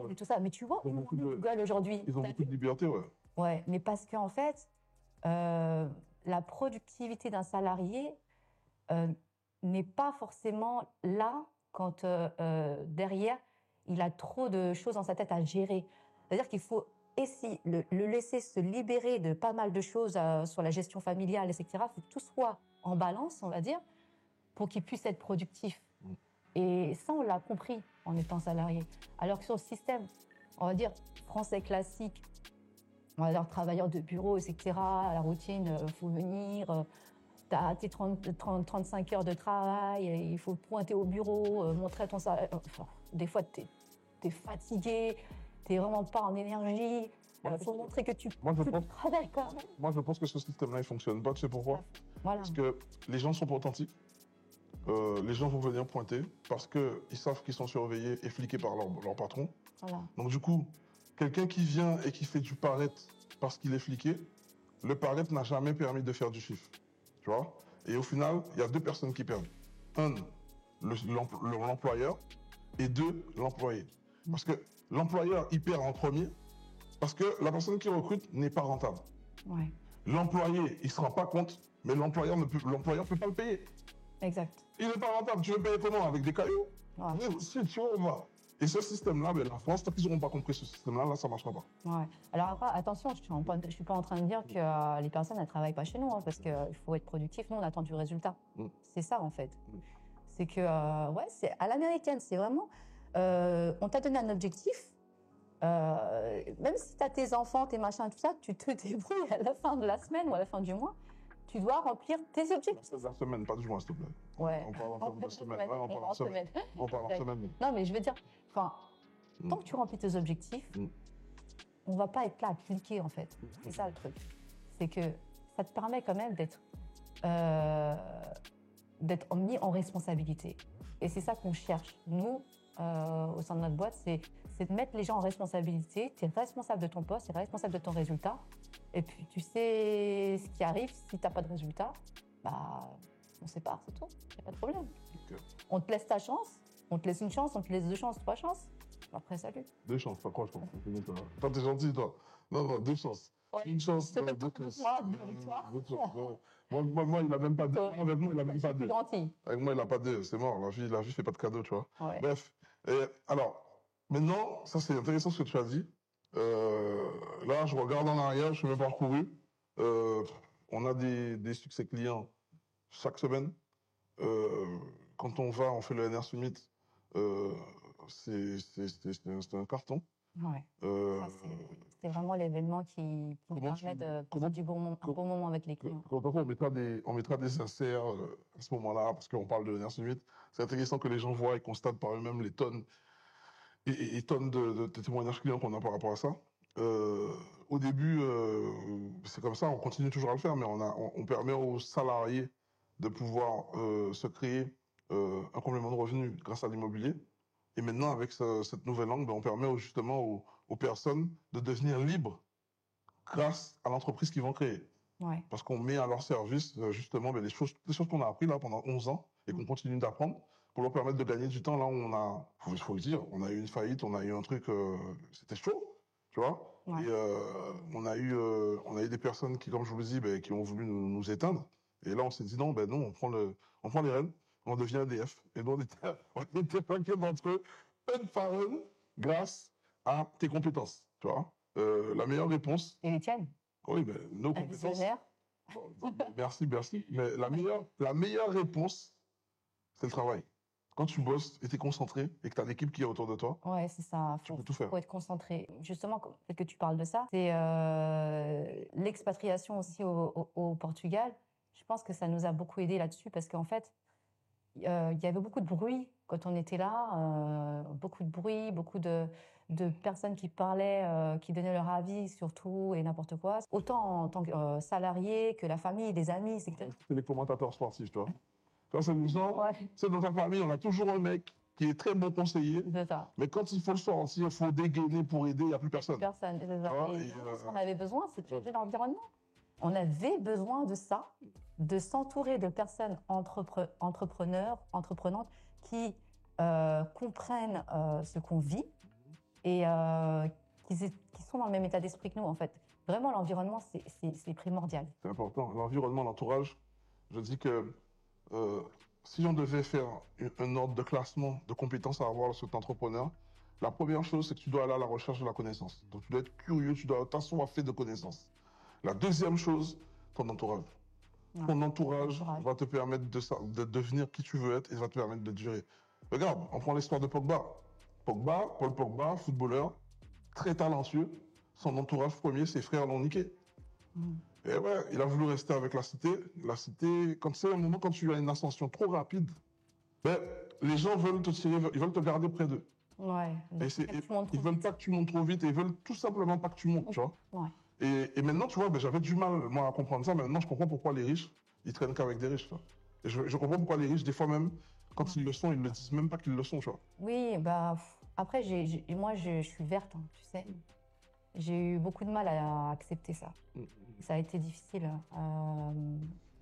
et tout ça. Mais tu vois, Google aujourd'hui. Ils ont beaucoup de liberté, ouais. Ouais, mais parce qu'en fait, la productivité d'un salarié n'est pas forcément là quand derrière, il a trop de choses dans sa tête à gérer. C'est-à-dire qu'il faut le laisser se libérer de pas mal de choses sur la gestion familiale, etc. Il faut que tout soit en balance, on va dire, pour qu'il puisse être productif. Et ça, on l'a compris en étant salarié. Alors que sur le système, on va dire, français classique, on va dire travailleur de bureau, etc., à la routine, il faut venir, tu as tes 35 heures de travail, il faut pointer au bureau, montrer ton salaire. Des fois, tu es fatigué, tu n'es vraiment pas en énergie. Il faut montrer que tu travailles quand même. Moi, je pense que ce système-là, il ne fonctionne pas. Tu sais pourquoi? Voilà. Parce que les gens ne sont pas authentiques. Les gens vont venir pointer parce qu'ils savent qu'ils sont surveillés et fliqués par leur patron. Voilà. Donc, du coup, quelqu'un qui vient et qui fait du paraître parce qu'il est fliqué, le paraître n'a jamais permis de faire du chiffre. Tu vois? Et au final, il y a deux personnes qui perdent. Un, l'employeur, et deux, l'employé. Parce que l'employeur, il perd en premier parce que la personne qui recrute n'est pas rentable. Ouais. L'employé, il ne se rend pas compte, mais l'employeur ne peut pas le payer. Exact. Il n'est pas rentable. Tu veux payer comment? Avec des cailloux? Ouais. Si, tu vois, et ce système-là, la France, tant qu'ils n'auront pas compris ce système-là, ça ne marchera pas. Ouais. Alors après, attention, je ne suis pas en train de dire que les personnes ne travaillent pas chez nous, hein, parce qu'il faut être productif. Nous, on attend du résultat. C'est ça, en fait. C'est que, c'est à l'américaine, c'est vraiment... on t'a donné un objectif. Même si tu as tes enfants, tes machins, tout ça, tu te débrouilles à la fin de la semaine ou à la fin du mois. Tu dois remplir tes objectifs. La semaine, pas du mois, s'il te plaît. Ouais. On parle en semaine. Ouais, on parle en semaine. On parle en semaine. Non, mais je veux dire, tant que tu remplis tes objectifs, on ne va pas être là à cliquer, en fait. C'est ça le truc. C'est que ça te permet quand même d'être mis en responsabilité. Et c'est ça qu'on cherche. Nous, au sein de notre boîte, c'est de mettre les gens en responsabilité. Tu es responsable de ton poste, tu es responsable de ton résultat. Et puis, tu sais ce qui arrive si tu n'as pas de résultat. On sépare, c'est tout. Il n'y a pas de problème. Okay. On te laisse ta chance, on te laisse une chance, on te laisse 2 chances, 3 chances. Après, salut. 2 chances, pas quoi, je pense. Toi, t'es gentil, toi. Non, 2 chances. Ouais. Une chance, C'est 2 pas chances. moi, deux victoires. 2 chances. Moi, il n'a même pas 2. Avec moi, il n'a même pas 2. Gentil. Avec moi, il n'a pas 2. C'est mort. La vie fait pas de cadeau, tu vois. Ouais. Bref. Alors, maintenant, ça, c'est intéressant ce que tu as dit. Là, je regarde en arrière, je suis même parcouru. On a des succès clients chaque semaine. Quand on fait le NR Summit, c'est un carton. Ouais. C'est vraiment l'événement qui nous permet de passer un bon moment avec les clients. On mettra des inserts à ce moment-là, parce qu'on parle de NR Summit. C'est intéressant que les gens voient et constatent par eux-mêmes les tonnes et tonnes de témoignages clients qu'on a par rapport à ça. Au début, c'est comme ça, on continue toujours à le faire, mais on permet aux salariés de pouvoir se créer un complément de revenu grâce à l'immobilier. Et maintenant, avec cette nouvelle angle, on permet justement aux personnes de devenir libres grâce à l'entreprise qu'ils vont créer. Ouais. Parce qu'on met à leur service justement les choses qu'on a appris là pendant 11 ans et qu'on continue d'apprendre pour leur permettre de gagner du temps là où faut le dire, on a eu une faillite, on a eu un truc, c'était chaud, tu vois. Ouais. Et on a eu des personnes qui, comme je vous le dis, qui ont voulu nous éteindre. Et là, on s'est dit non, on prend les rênes, on devient EDF. Et nous, on était vainqués d'entre eux, un par un, grâce à tes compétences, tu vois. La meilleure réponse. Et les tiennes. Oui, nos compétences. Merci. Mais la meilleure réponse, c'est le travail. Quand tu bosses et tu es concentré et que tu as l'équipe qui est autour de toi, ouais, c'est ça. Tu peux tout faire. Faut être concentré. Justement, peut-être que tu parles de ça, c'est l'expatriation aussi au Portugal. Je pense que ça nous a beaucoup aidé là-dessus parce qu'en fait, il y avait beaucoup de bruit quand on était là, beaucoup de bruit, beaucoup de personnes qui parlaient, qui donnaient leur avis sur tout et n'importe quoi. Autant en tant que salarié que la famille, des amis. C'est les commentateurs sportifs, tu vois. Quand c'est dans ta famille, on a toujours un mec qui est très bon conseiller. C'est ça. Mais quand il faut le sortir, il faut dégainer pour aider, il n'y a plus personne. Personne, c'est ça. On avait besoin, c'est de changer l'environnement. On avait besoin de ça, de s'entourer de personnes entreprenantes qui comprennent ce qu'on vit et qui sont dans le même état d'esprit que nous, en fait. Vraiment, l'environnement, c'est primordial. C'est important. L'environnement, l'entourage. Je dis que si on devait faire un ordre de classement de compétences à avoir lorsque tu es entrepreneur, la première chose, c'est que tu dois aller à la recherche de la connaissance. Donc, tu dois être curieux, tu dois t'assoiffer de connaissances. La deuxième chose, ton entourage. Ouais. Ton entourage va te permettre de devenir qui tu veux être et va te permettre de durer. Regarde, on prend l'histoire de Pogba. Paul Pogba, footballeur, très talentueux. Son entourage premier, ses frères l'ont niqué. Et ouais, il a voulu rester avec la cité. La cité, quand c'est un moment, quand tu as une ascension trop rapide, les gens veulent te tirer, ils veulent te garder près d'eux. Ouais. Ils veulent pas que tu montes trop vite et ils veulent tout simplement pas que tu montes, tu vois. Ouais. Et maintenant, tu vois, j'avais du mal, moi, à comprendre ça, mais maintenant, je comprends pourquoi les riches, ils traînent qu'avec des riches, tu vois. Et je comprends pourquoi les riches, des fois même, quand ils le sont, ils ne disent même pas qu'ils le sont, tu vois. Oui, après, moi, je suis verte, hein, tu sais. J'ai eu beaucoup de mal à accepter ça. Ça a été difficile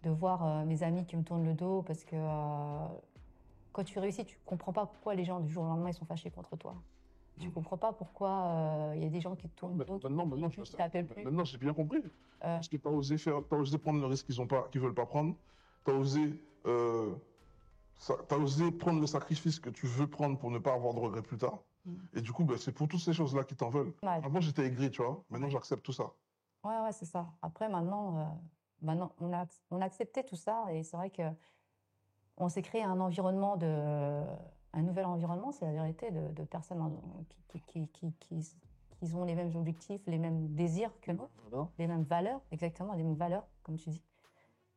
de voir mes amis qui me tournent le dos parce que quand tu réussis, tu comprends pas pourquoi les gens du jour au lendemain ils sont fâchés contre toi. Tu comprends pas pourquoi il y a des gens qui te tournent le dos. Maintenant, j'ai bien compris. Parce que tu as osé prendre le risque qu'ils veulent pas prendre. Tu as osé prendre le sacrifice que tu veux prendre pour ne pas avoir de regrets plus tard. Et du coup, c'est pour toutes ces choses-là qui t'en veulent. Ouais. Avant, j'étais aigri, tu vois. Maintenant, j'accepte tout ça. Ouais, c'est ça. Après, maintenant on a accepté tout ça. Et c'est vrai qu'on s'est créé un nouvel environnement, c'est la vérité, de personnes qui ont les mêmes objectifs, les mêmes désirs que nous, les mêmes valeurs, exactement, les mêmes valeurs, comme tu dis.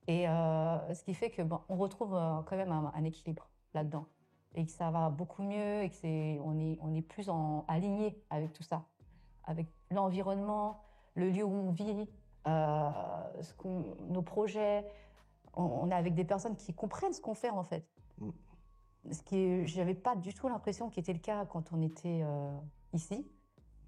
Et ce qui fait que on retrouve quand même un équilibre là-dedans. Et que ça va beaucoup mieux et que on est plus aligné avec tout ça, avec l'environnement, le lieu où on vit, nos projets. On est avec des personnes qui comprennent ce qu'on fait en fait. J'avais pas du tout l'impression qu'il était le cas quand on était ici.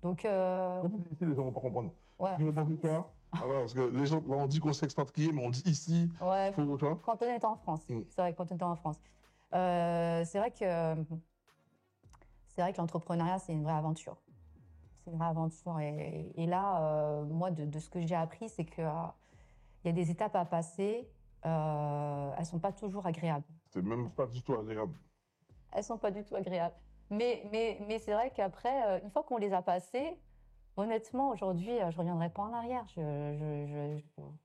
Donc. Les gens vont pas comprendre. Ouais. Ils vont pas comprendre. Parce que les gens, on dit qu'on s'expatrie, mais on dit ici. Ouais. Quand on était en France. C'est vrai, quand on était en France. C'est vrai que c'est vrai que l'entrepreneuriat, c'est une vraie aventure. C'est une vraie aventure. Et là, moi, de ce que j'ai appris, c'est qu'il y a des étapes à passer. Elles ne sont pas toujours agréables. C'est même pas du tout agréable. Elles ne sont pas du tout agréables. Mais c'est vrai qu'après, une fois qu'on les a passées, honnêtement, aujourd'hui, je ne reviendrai pas en arrière. Je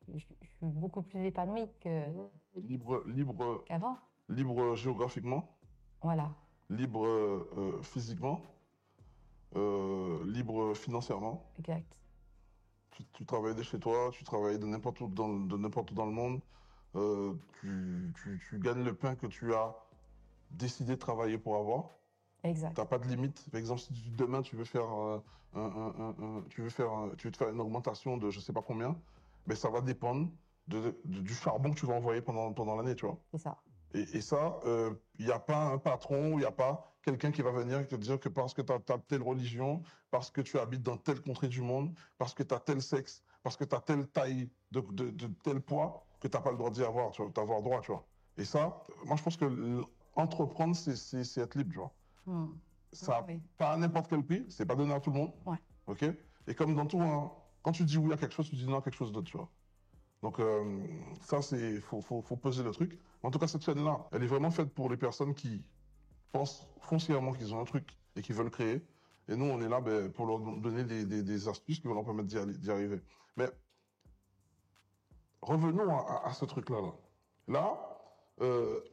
suis beaucoup plus épanouie qu'avant. Libre géographiquement. Voilà. Libre physiquement. Libre financièrement. Exact. Tu travailles de chez toi, tu travailles de n'importe où dans le monde. Tu gagnes le pain que tu as décidé de travailler pour avoir. Exact. Tu n'as pas de limite. Par exemple, si demain tu veux faire, tu veux te faire une augmentation de je ne sais pas combien, mais ça va dépendre du charbon que tu vas envoyer pendant l'année, tu vois. C'est ça. Et ça, il n'y a pas un patron, il n'y a pas quelqu'un qui va venir et te dire que parce que tu as telle religion, parce que tu habites dans telle contrée du monde, parce que tu as tel sexe, parce que tu as telle taille, de tel poids, que tu n'as pas le droit d'y avoir, tu vois, d'avoir droit, tu vois. Et ça, moi, je pense que entreprendre, c'est être libre, tu vois. Ça, oui. pas à n'importe quel prix, c'est pas donné à tout le monde. Ouais. OK? Et comme dans tout, hein, quand tu dis oui à quelque chose, tu dis non à quelque chose d'autre, tu vois. Donc, ça, faut peser le truc. En tout cas, cette chaîne-là, elle est vraiment faite pour les personnes qui pensent foncièrement qu'ils ont un truc et qui veulent créer. Et nous, on est là pour leur donner des astuces qui vont leur permettre d'y arriver. Mais revenons à ce truc-là. Là,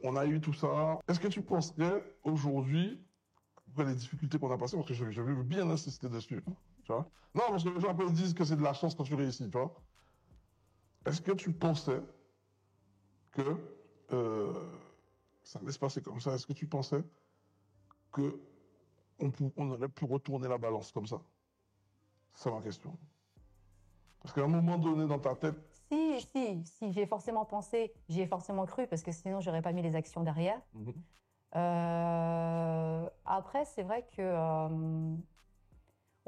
on a eu tout ça. Est-ce que tu penserais aujourd'hui, après les difficultés qu'on a passées, parce que je veux bien insister dessus, tu vois? Non, parce que les gens après disent que c'est de la chance quand tu réussis, tu vois? Est-ce que tu pensais que ça allait se passer comme ça? Est-ce que tu pensais que on aurait pu retourner la balance comme ça? C'est ma question. Parce qu'à un moment donné dans ta tête... Si, j'y ai forcément pensé, j'y ai forcément cru, parce que sinon, j'aurais pas mis les actions derrière. Après, c'est vrai que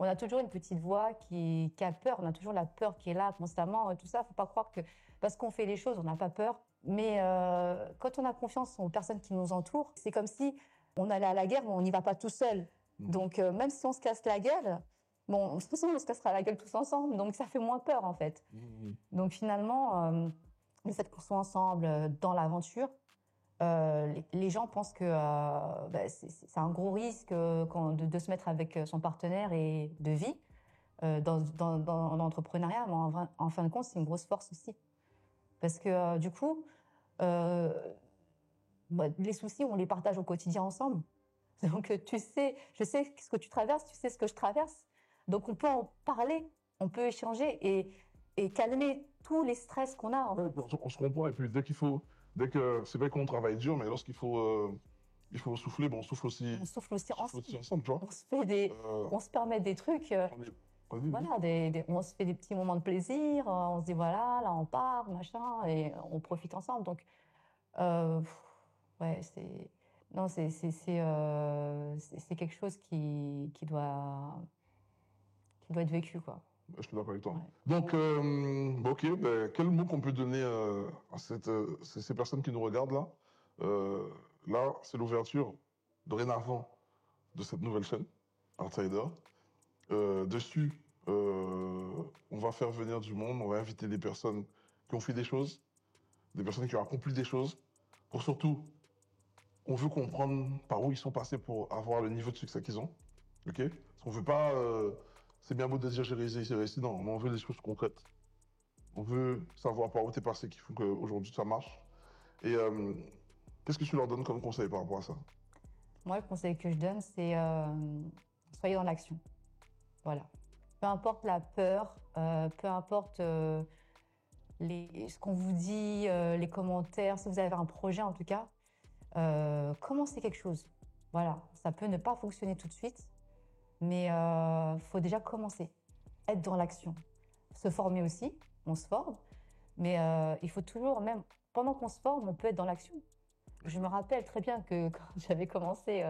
on a toujours une petite voix qui a peur, on a toujours la peur qui est là constamment, tout ça. Faut pas croire que parce qu'on fait les choses, on n'a pas peur. Mais quand on a confiance aux personnes qui nous entourent, c'est comme si on allait à la guerre, mais on n'y va pas tout seul. Donc même si on se casse la gueule, bon, de toute façon, on se cassera la gueule tous ensemble, donc ça fait moins peur en fait. Donc finalement, le fait qu'on soit ensemble dans l'aventure, les gens pensent que c'est un gros risque de se mettre avec son partenaire et de vie dans l'entrepreneuriat, mais en fin de compte, c'est une grosse force aussi. Parce que du coup, les soucis, on les partage au quotidien ensemble. Donc je sais ce que tu traverses, tu sais ce que je traverse. Donc on peut en parler, on peut échanger et calmer tous les stress qu'on a. Ouais, on se comprend, et puis dès que c'est vrai qu'on travaille dur, mais lorsqu'il faut souffler, bon, on souffle aussi. On souffle aussi ensemble, tu vois. On se permet des trucs. Voilà, on se fait des petits moments de plaisir. On se dit voilà, là on part, machin, et on profite ensemble. Donc ouais, c'est quelque chose qui doit être vécu, quoi. Je suis d'accord avec toi. Ouais. Donc, ok, quel mot qu'on peut donner à ces personnes qui nous regardent là? Là, c'est l'ouverture dorénavant de cette nouvelle chaîne, Outsider. Dessus, on va faire venir du monde, on va inviter des personnes qui ont fait des choses, des personnes qui ont accompli des choses, pour surtout, on veut comprendre par où ils sont passés pour avoir le niveau de succès qu'ils ont. Ok? Parce qu'on veut pas... c'est bien beau de dire j'ai réussi, non, mais on veut des choses concrètes. On veut savoir par où tu es passé qui font qu'aujourd'hui ça marche. Et qu'est-ce que tu leur donnes comme conseil par rapport à ça? Moi, le conseil que je donne, c'est soyez dans l'action. Voilà. Peu importe la peur, peu importe ce qu'on vous dit, les commentaires, si vous avez un projet en tout cas, commencez quelque chose. Voilà. Ça peut ne pas fonctionner tout de suite, mais il faut déjà commencer, être dans l'action. Se former aussi, on se forme, mais il faut toujours, même pendant qu'on se forme, on peut être dans l'action. Je me rappelle très bien que quand j'avais commencé,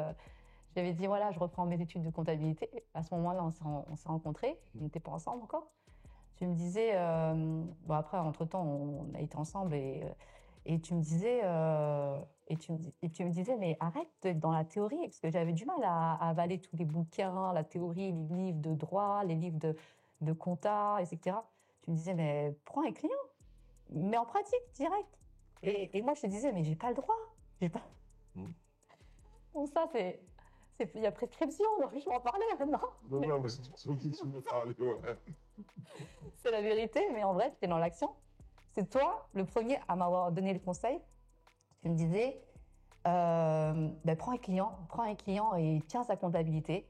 j'avais dit voilà, je reprends mes études de comptabilité. À ce moment-là, on s'est rencontrés, on n'était pas ensemble encore. Je me disais, bon après, entre-temps, on a été ensemble et Et tu me disais, tu me disais, mais arrête d'être dans la théorie, parce que j'avais du mal à avaler tous les bouquins, la théorie, les livres de droit, les livres de compta, etc. Tu me disais, mais prends un client, mets en pratique direct. Et moi, je te disais, mais j'ai pas le droit. J'ai pas. Bon, ça, il y a prescription, donc je m'en parlais maintenant. Non, mais c'est qui tu me parles, ouais. C'est la vérité, mais en vrai, c'était dans l'action. C'est toi le premier à m'avoir donné le conseil. Tu me disais, prends un client et tiens sa comptabilité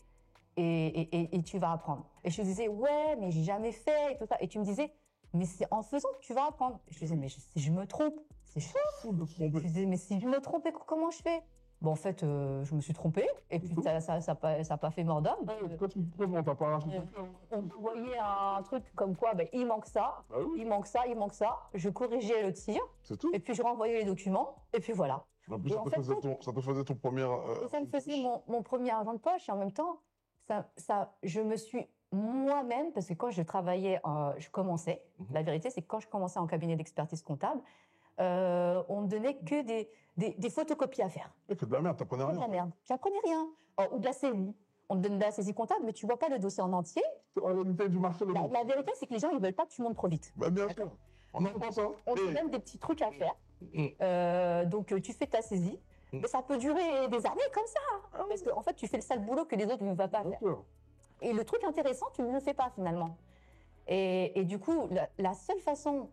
et tu vas apprendre. Et je te disais, ouais, mais j'ai jamais fait et tout ça. Et tu me disais, mais c'est en faisant que tu vas apprendre. Je disais, mais si je me trompe, c'est chaud. Je disais, mais si je me trompe, comment je fais? Bon, en fait, je me suis trompée, et puis ça pas fait mort d'homme. Quand tu te trompes, on t'a pas arraché. On voyait un truc comme quoi, il manque ça, il manque ça, il manque ça. Je corrigeais le tir, c'est tout. Et puis je renvoyais les documents, et puis voilà. En plus, ça te faisait ton premier... et ça me faisait mon premier argent de poche, et en même temps, je me suis moi-même, parce que quand je travaillais, je commençais, la vérité, c'est que quand je commençais en cabinet d'expertise comptable, on me donnait que des photocopies à faire. C'est de la merde, t'apprenais rien. De la merde, j'apprenais rien. Ou de la saisie. On te donne de la saisie comptable, mais tu vois pas le dossier en entier. La vérité du marché. La vérité, c'est que les gens, ils veulent pas que tu montes trop vite. Bah, bien sûr. On entend ça. On te donne des petits trucs à faire. Donc, tu fais ta saisie. Mais ça peut durer des années comme ça. Parce qu'en fait, tu fais le sale boulot que les autres ne vont pas faire. Sûr. Et le truc intéressant, tu ne le fais pas finalement. Et du coup, la seule façon...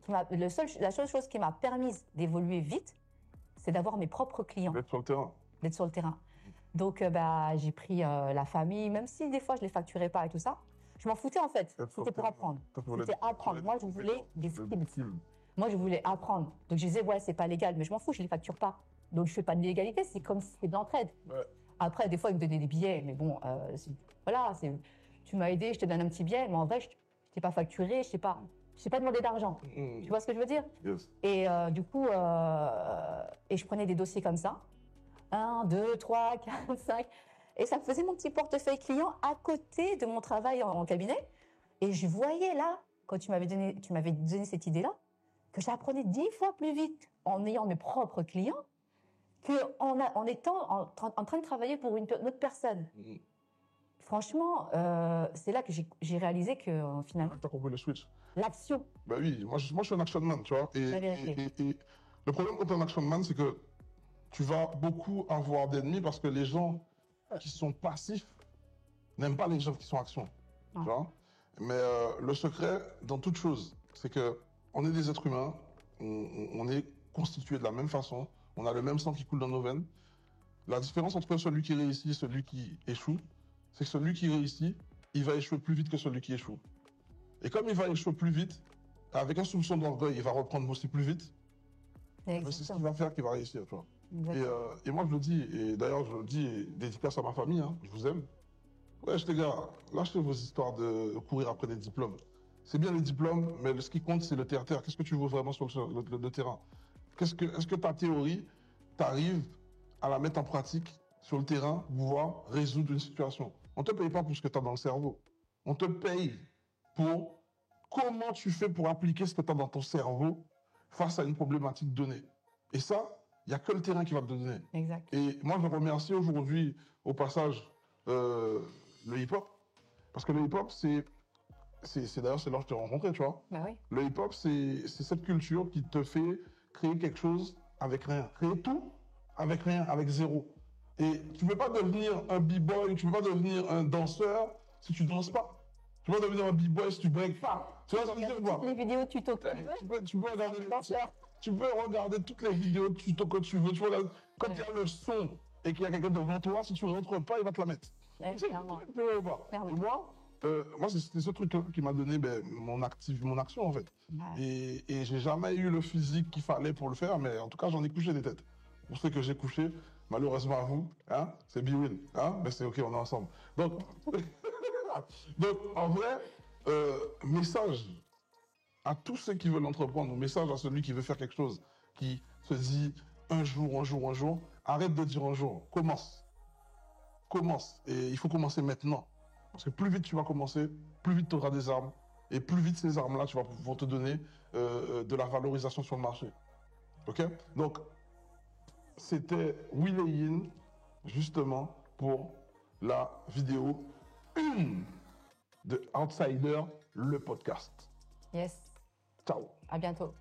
la seule chose qui m'a permise d'évoluer vite, c'est d'avoir mes propres clients. D'être sur le terrain. D'être sur le terrain. Donc, j'ai pris la famille, même si des fois je les facturais pas et tout ça. Je m'en foutais en fait. C'était pour apprendre. C'était apprendre. Moi, je voulais des skills. Moi, je voulais apprendre. Donc, je disais, ouais, c'est pas légal, mais je m'en fous, je les facture pas. Donc, je fais pas de l'illégalité, c'est comme si c'était de l'entraide. Ouais. Après, des fois, ils me donnaient des billets, mais bon, voilà, tu m'as aidé, je te donne un petit billet, mais en vrai, je t'ai pas facturé, je t'ai pas demandé d'argent. Tu vois ce que je veux dire? Yes. Et du coup, et je prenais des dossiers comme ça. 1, 2, 3, 4, 5. Et ça me faisait mon petit portefeuille client à côté de mon travail en cabinet. Et je voyais là, quand tu m'avais donné cette idée-là, que j'apprenais 10 fois plus vite en ayant mes propres clients qu'en étant en train de travailler pour une autre personne. Franchement, c'est là que j'ai réalisé que finalement... T'as compris le switch. L'action. Bah oui, moi je suis un action man, tu vois. Et le problème quand tu es un action man, c'est que tu vas beaucoup avoir d'ennemis parce que les gens qui sont passifs n'aiment pas les gens qui sont action. Tu vois. Mais le secret dans toute chose, c'est que on est des êtres humains, on est constitués de la même façon, on a le même sang qui coule dans nos veines. La différence entre celui qui réussit et celui qui échoue, c'est que celui qui réussit, il va échouer plus vite que celui qui échoue. Et comme il va échouer plus vite, avec un soupçon d'orgueil, il va reprendre aussi plus vite. C'est ce qu'il va faire qu'il va réussir, tu vois. Et moi, je le dis, et d'ailleurs, je le dis, et dédicace à ma famille, hein, je vous aime. Ouais, les gars, lâchez vos histoires de courir après des diplômes. C'est bien les diplômes, mais ce qui compte, c'est le terre-terre. Qu'est-ce que tu veux vraiment sur le terrain? Est-ce que ta théorie, t'arrives à la mettre en pratique sur le terrain pour pouvoir résoudre une situation? On ne te paye pas pour ce que tu as dans le cerveau. On te paye pour comment tu fais pour appliquer ce que tu as dans ton cerveau face à une problématique donnée. Et ça, il n'y a que le terrain qui va te donner. Exact. Et moi, je remercie aujourd'hui, au passage, le hip-hop. Parce que le hip-hop, d'ailleurs, c'est là que je t'ai rencontré, tu vois. Bah oui. Le hip-hop, c'est cette culture qui te fait créer quelque chose avec rien. Créer tout avec rien, avec zéro. Et tu ne peux pas devenir un b-boy, tu ne peux pas devenir un danseur si tu ne danses pas. Tu peux pas devenir un b-boy si tu breaks pas. Tu vois, ça veut dire quoi? Les vidéos tuto. Tu peux regarder toutes les vidéos tuto que tu veux. Tu vois, là, quand il y a le son et qu'il y a quelqu'un devant toi, si tu ne rentres pas, il va te la mettre. Clairement. Moi, c'est ce truc qui m'a donné mon action, en fait. Ouais. Et j'ai jamais eu le physique qu'il fallait pour le faire, mais en tout cas, j'en ai couché des têtes. Pour ceux que j'ai couché, malheureusement à vous, hein, c'est B-Win. Hein, mais c'est OK, on est ensemble. Donc, en vrai, message à tous ceux qui veulent entreprendre, message à celui qui veut faire quelque chose, qui se dit un jour, arrête de dire un jour, commence. Commence. Et il faut commencer maintenant. Parce que plus vite tu vas commencer, plus vite tu auras des armes. Et plus vite ces armes-là, vont te donner de la valorisation sur le marché. OK? Donc, c'était Will et Yin, justement, pour la vidéo 1 de Outsider, le podcast. Yes. Ciao. À bientôt.